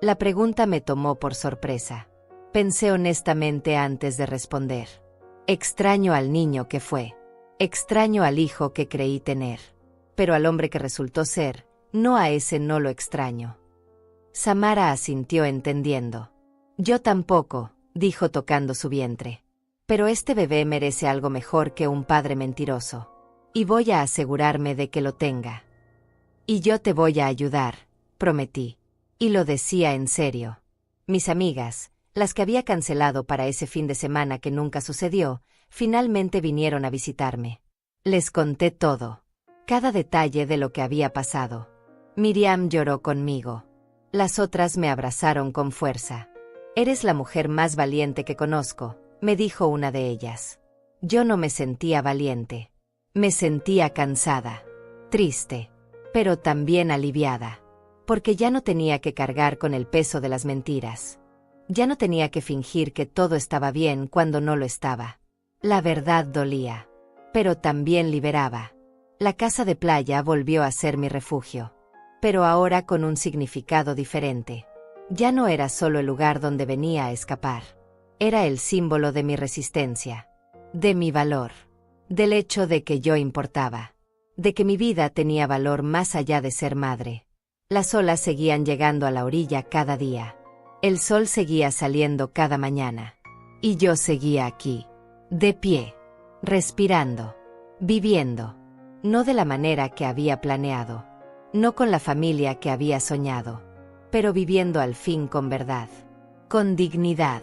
A: La pregunta me tomó por sorpresa. Pensé honestamente antes de responder. Extraño al niño que fue. Extraño al hijo que creí tener. Pero al hombre que resultó ser, no a ese no lo extraño. Samara asintió entendiendo. Yo tampoco, dijo tocando su vientre. Pero este bebé merece algo mejor que un padre mentiroso. Y voy a asegurarme de que lo tenga. Y yo te voy a ayudar, prometí. Y lo decía en serio. Mis amigas, las que había cancelado para ese fin de semana que nunca sucedió, finalmente vinieron a visitarme. Les conté todo. Cada detalle de lo que había pasado. Miriam lloró conmigo. Las otras me abrazaron con fuerza. Eres la mujer más valiente que conozco, me dijo una de ellas. Yo no me sentía valiente. Me sentía cansada, triste, pero también aliviada. Porque ya no tenía que cargar con el peso de las mentiras. Ya no tenía que fingir que todo estaba bien cuando no lo estaba. La verdad dolía, pero también liberaba. La casa de playa volvió a ser mi refugio. Pero ahora con un significado diferente. Ya no era solo el lugar donde venía a escapar. Era el símbolo de mi resistencia, de mi valor, del hecho de que yo importaba, de que mi vida tenía valor más allá de ser madre. Las olas seguían llegando a la orilla cada día. El sol seguía saliendo cada mañana. Y yo seguía aquí, de pie, respirando, viviendo. No de la manera que había planeado. No con la familia que había soñado. Pero viviendo al fin con verdad. Con dignidad.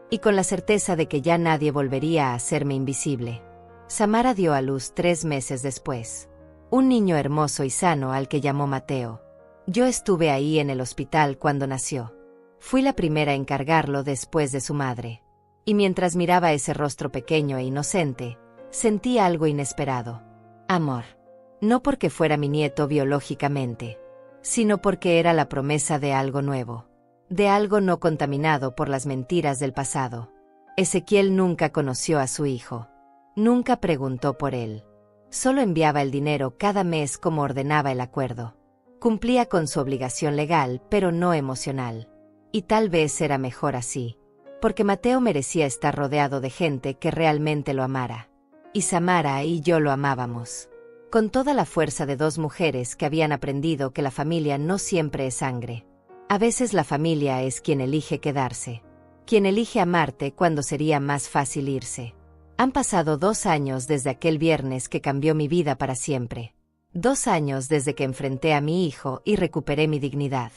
A: y con la certeza de que ya nadie volvería a hacerme invisible. Samara dio a luz 3 meses después. Un niño hermoso y sano al que llamó Mateo. Yo estuve ahí en el hospital cuando nació. Fui la primera en cargarlo después de su madre. Y mientras miraba ese rostro pequeño e inocente, sentí algo inesperado. Amor. No porque fuera mi nieto biológicamente, sino porque era la promesa de algo nuevo. De algo no contaminado por las mentiras del pasado. Ezequiel nunca conoció a su hijo. Nunca preguntó por él. Solo enviaba el dinero cada mes como ordenaba el acuerdo. Cumplía con su obligación legal, pero no emocional. Y tal vez era mejor así. Porque Mateo merecía estar rodeado de gente que realmente lo amara. Y Samara y yo lo amábamos. Con toda la fuerza de 2 mujeres que habían aprendido que la familia no siempre es sangre. A veces la familia es quien elige quedarse. Quien elige amarte cuando sería más fácil irse. Han pasado 2 años desde aquel viernes que cambió mi vida para siempre. 2 años desde que enfrenté a mi hijo y recuperé mi dignidad.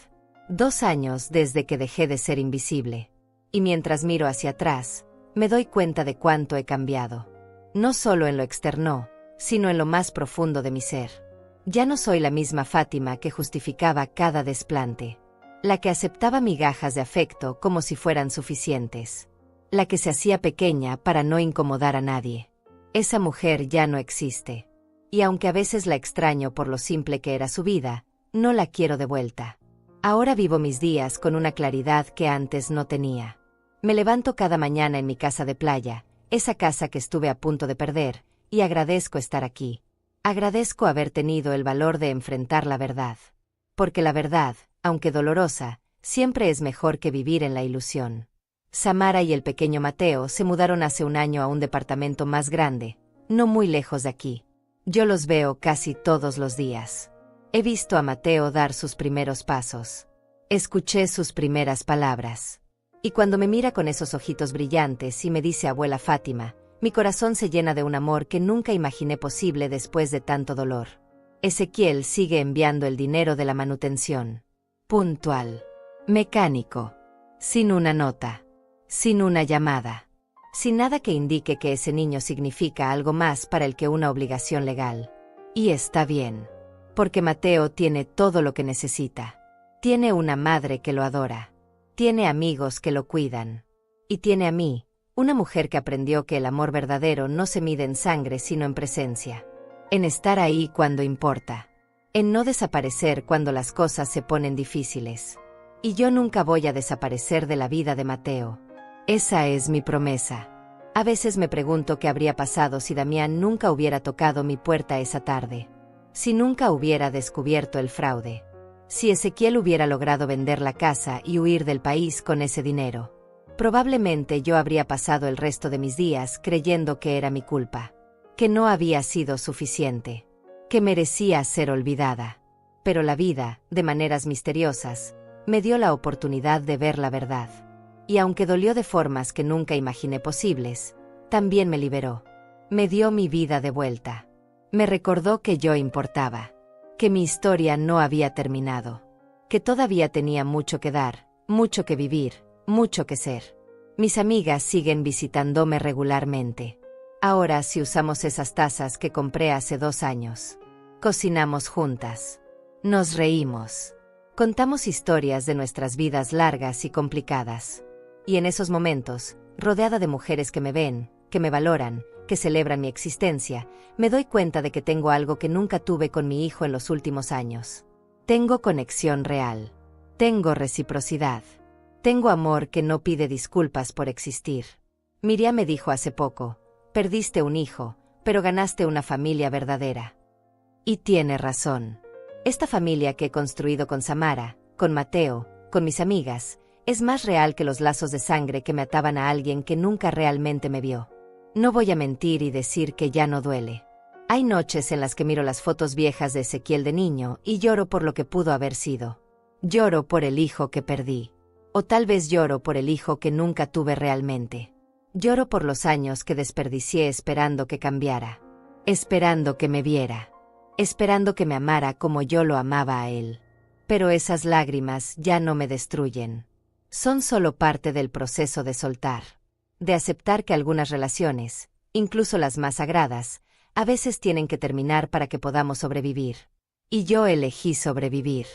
A: 2 años desde que dejé de ser invisible. Y mientras miro hacia atrás, me doy cuenta de cuánto he cambiado. No solo en lo externo, sino en lo más profundo de mi ser. Ya no soy la misma Fátima que justificaba cada desplante. La que aceptaba migajas de afecto como si fueran suficientes. La que se hacía pequeña para no incomodar a nadie. Esa mujer ya no existe. Y aunque a veces la extraño por lo simple que era su vida, no la quiero de vuelta. Ahora vivo mis días con una claridad que antes no tenía. Me levanto cada mañana en mi casa de playa, esa casa que estuve a punto de perder, y agradezco estar aquí. Agradezco haber tenido el valor de enfrentar la verdad. Porque la verdad, aunque dolorosa, siempre es mejor que vivir en la ilusión. Samara y el pequeño Mateo se mudaron hace un año a un departamento más grande, no muy lejos de aquí. Yo los veo casi todos los días. He visto a Mateo dar sus primeros pasos. Escuché sus primeras palabras. Y cuando me mira con esos ojitos brillantes y me dice abuela Fátima, mi corazón se llena de un amor que nunca imaginé posible después de tanto dolor. Ezequiel sigue enviando el dinero de la manutención. Puntual. Mecánico. Sin una nota. Sin una llamada. Sin nada que indique que ese niño significa algo más para él que una obligación legal. Y está bien. Porque Mateo tiene todo lo que necesita. Tiene una madre que lo adora. Tiene amigos que lo cuidan. Y tiene a mí, una mujer que aprendió que el amor verdadero no se mide en sangre sino en presencia. En estar ahí cuando importa. En no desaparecer cuando las cosas se ponen difíciles. Y yo nunca voy a desaparecer de la vida de Mateo. Esa es mi promesa. A veces me pregunto qué habría pasado si Damián nunca hubiera tocado mi puerta esa tarde. Si nunca hubiera descubierto el fraude. Si Ezequiel hubiera logrado vender la casa y huir del país con ese dinero. Probablemente yo habría pasado el resto de mis días creyendo que era mi culpa. Que no había sido suficiente. Que merecía ser olvidada. Pero la vida, de maneras misteriosas, me dio la oportunidad de ver la verdad. Y aunque dolió de formas que nunca imaginé posibles, también me liberó. Me dio mi vida de vuelta. Me recordó que yo importaba. Que mi historia no había terminado. Que todavía tenía mucho que dar, mucho que vivir, mucho que ser. Mis amigas siguen visitándome regularmente. Ahora si usamos esas tazas que compré hace 2 años. Cocinamos juntas. Nos reímos. Contamos historias de nuestras vidas largas y complicadas. Y en esos momentos, rodeada de mujeres que me ven, que me valoran, que celebran mi existencia, me doy cuenta de que tengo algo que nunca tuve con mi hijo en los últimos años. Tengo conexión real. Tengo reciprocidad. Tengo amor que no pide disculpas por existir. Miriam me dijo hace poco, perdiste un hijo, pero ganaste una familia verdadera. Y tiene razón. Esta familia que he construido con Samara, con Mateo, con mis amigas, es más real que los lazos de sangre que me ataban a alguien que nunca realmente me vio. No voy a mentir y decir que ya no duele. Hay noches en las que miro las fotos viejas de Ezequiel de niño y lloro por lo que pudo haber sido. Lloro por el hijo que perdí. O tal vez lloro por el hijo que nunca tuve realmente. Lloro por los años que desperdicié esperando que cambiara. Esperando que me viera. Esperando que me amara como yo lo amaba a él. Pero esas lágrimas ya no me destruyen. Son solo parte del proceso de soltar. de aceptar que algunas relaciones, incluso las más sagradas, a veces tienen que terminar para que podamos sobrevivir. Y yo elegí sobrevivir.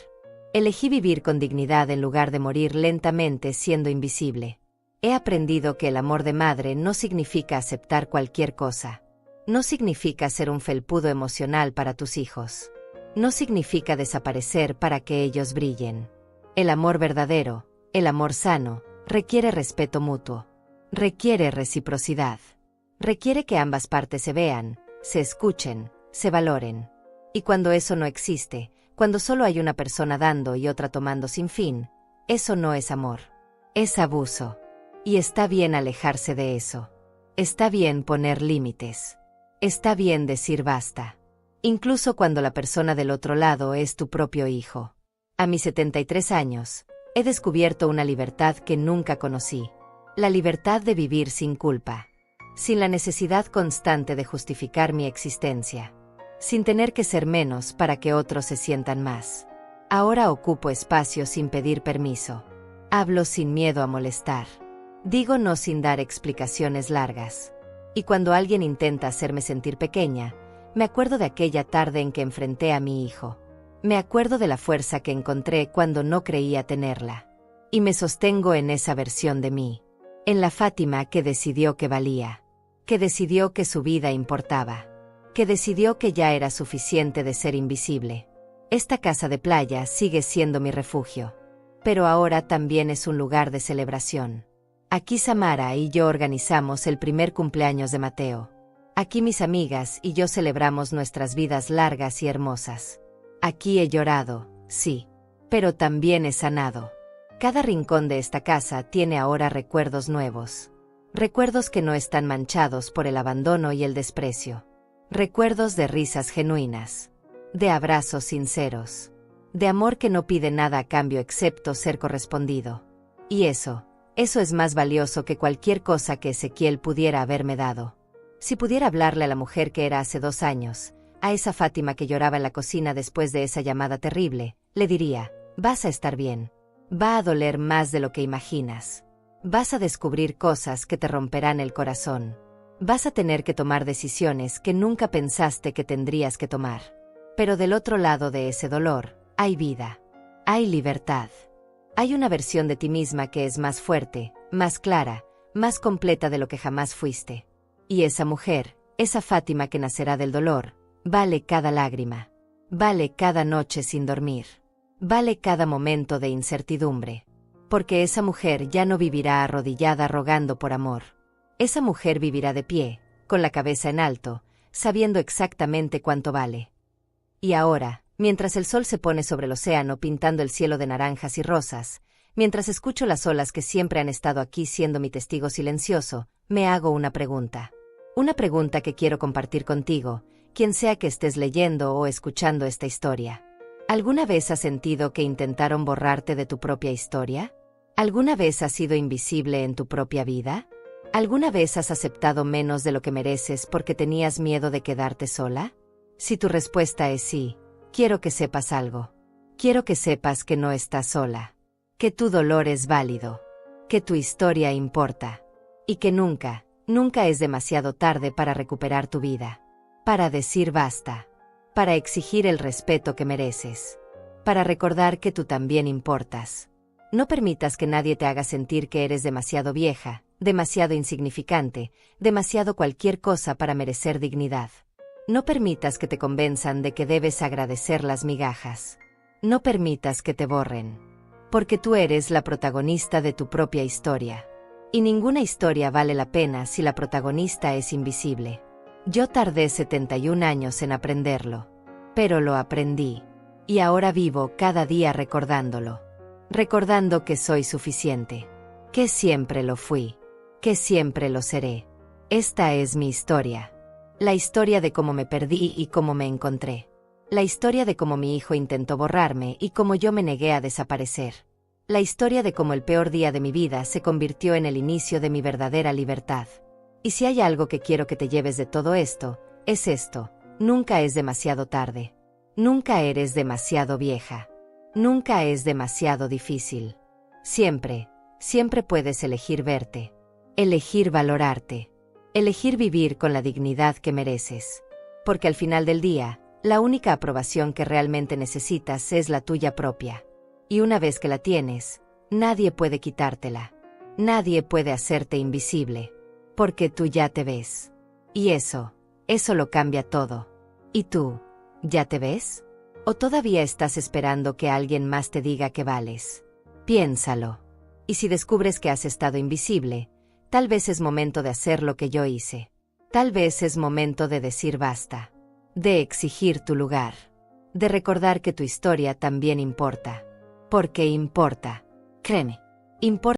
A: Elegí vivir con dignidad en lugar de morir lentamente siendo invisible. He aprendido que el amor de madre no significa aceptar cualquier cosa. No significa ser un felpudo emocional para tus hijos. No significa desaparecer para que ellos brillen. El amor verdadero, el amor sano, requiere respeto mutuo. Requiere reciprocidad. Requiere que ambas partes se vean, se escuchen, se valoren. Y cuando eso no existe, cuando solo hay una persona dando y otra tomando sin fin, eso no es amor. Es abuso. Y está bien alejarse de eso. Está bien poner límites. Está bien decir basta. Incluso cuando la persona del otro lado es tu propio hijo. A mis 73 años, he descubierto una libertad que nunca conocí. La libertad de vivir sin culpa. Sin la necesidad constante de justificar mi existencia. Sin tener que ser menos para que otros se sientan más. Ahora ocupo espacio sin pedir permiso. Hablo sin miedo a molestar. Digo no sin dar explicaciones largas. Y cuando alguien intenta hacerme sentir pequeña, me acuerdo de aquella tarde en que enfrenté a mi hijo. Me acuerdo de la fuerza que encontré cuando no creía tenerla. Y me sostengo en esa versión de mí. En la Fátima que decidió que valía. Que decidió que su vida importaba. Que decidió que ya era suficiente de ser invisible. Esta casa de playa sigue siendo mi refugio. Pero ahora también es un lugar de celebración. Aquí Samara y yo organizamos el primer cumpleaños de Mateo. Aquí mis amigas y yo celebramos nuestras vidas largas y hermosas. Aquí he llorado, sí, pero también he sanado. Cada rincón de esta casa tiene ahora recuerdos nuevos. Recuerdos que no están manchados por el abandono y el desprecio. Recuerdos de risas genuinas. De abrazos sinceros. De amor que no pide nada a cambio excepto ser correspondido. Y eso es más valioso que cualquier cosa que Ezequiel pudiera haberme dado. Si pudiera hablarle a la mujer que era hace 2 años, a esa Fátima que lloraba en la cocina después de esa llamada terrible, le diría, vas a estar bien. Va a doler más de lo que imaginas. Vas a descubrir cosas que te romperán el corazón. Vas a tener que tomar decisiones que nunca pensaste que tendrías que tomar. Pero del otro lado de ese dolor, hay vida. Hay libertad. Hay una versión de ti misma que es más fuerte, más clara, más completa de lo que jamás fuiste. Y esa mujer, esa Fátima que nacerá del dolor, vale cada lágrima. Vale cada noche sin dormir. Vale cada momento de incertidumbre. Porque esa mujer ya no vivirá arrodillada rogando por amor. Esa mujer vivirá de pie, con la cabeza en alto, sabiendo exactamente cuánto vale. Y ahora, mientras el sol se pone sobre el océano pintando el cielo de naranjas y rosas, mientras escucho las olas que siempre han estado aquí siendo mi testigo silencioso, me hago una pregunta. Una pregunta que quiero compartir contigo, quien sea que estés leyendo o escuchando esta historia. ¿Alguna vez has sentido que intentaron borrarte de tu propia historia? ¿Alguna vez has sido invisible en tu propia vida? ¿Alguna vez has aceptado menos de lo que mereces porque tenías miedo de quedarte sola? Si tu respuesta es sí, quiero que sepas algo. Quiero que sepas que no estás sola. Que tu dolor es válido. Que tu historia importa. Y que nunca, nunca es demasiado tarde para recuperar tu vida. Para decir basta. Para exigir el respeto que mereces. Para recordar que tú también importas. No permitas que nadie te haga sentir que eres demasiado vieja, demasiado insignificante, demasiado cualquier cosa para merecer dignidad. No permitas que te convenzan de que debes agradecer las migajas. No permitas que te borren. Porque tú eres la protagonista de tu propia historia. Y ninguna historia vale la pena si la protagonista es invisible. Yo tardé 71 años en aprenderlo. Pero lo aprendí. Y ahora vivo cada día recordándolo. Recordando que soy suficiente. Que siempre lo fui. Que siempre lo seré. Esta es mi historia. La historia de cómo me perdí y cómo me encontré. La historia de cómo mi hijo intentó borrarme y cómo yo me negué a desaparecer. La historia de cómo el peor día de mi vida se convirtió en el inicio de mi verdadera libertad. Y si hay algo que quiero que te lleves de todo esto, es esto: nunca es demasiado tarde. Nunca eres demasiado vieja. Nunca es demasiado difícil. Siempre, siempre puedes elegir verte. Elegir valorarte. Elegir vivir con la dignidad que mereces. Porque al final del día, la única aprobación que realmente necesitas es la tuya propia. Y una vez que la tienes, nadie puede quitártela. Nadie puede hacerte invisible. Porque tú ya te ves. Y eso lo cambia todo. ¿Y tú, ya te ves? ¿O todavía estás esperando que alguien más te diga que vales? Piénsalo. Y si descubres que has estado invisible, tal vez es momento de hacer lo que yo hice. Tal vez es momento de decir basta. De exigir tu lugar. De recordar que tu historia también importa. Porque importa. Créeme. Importa.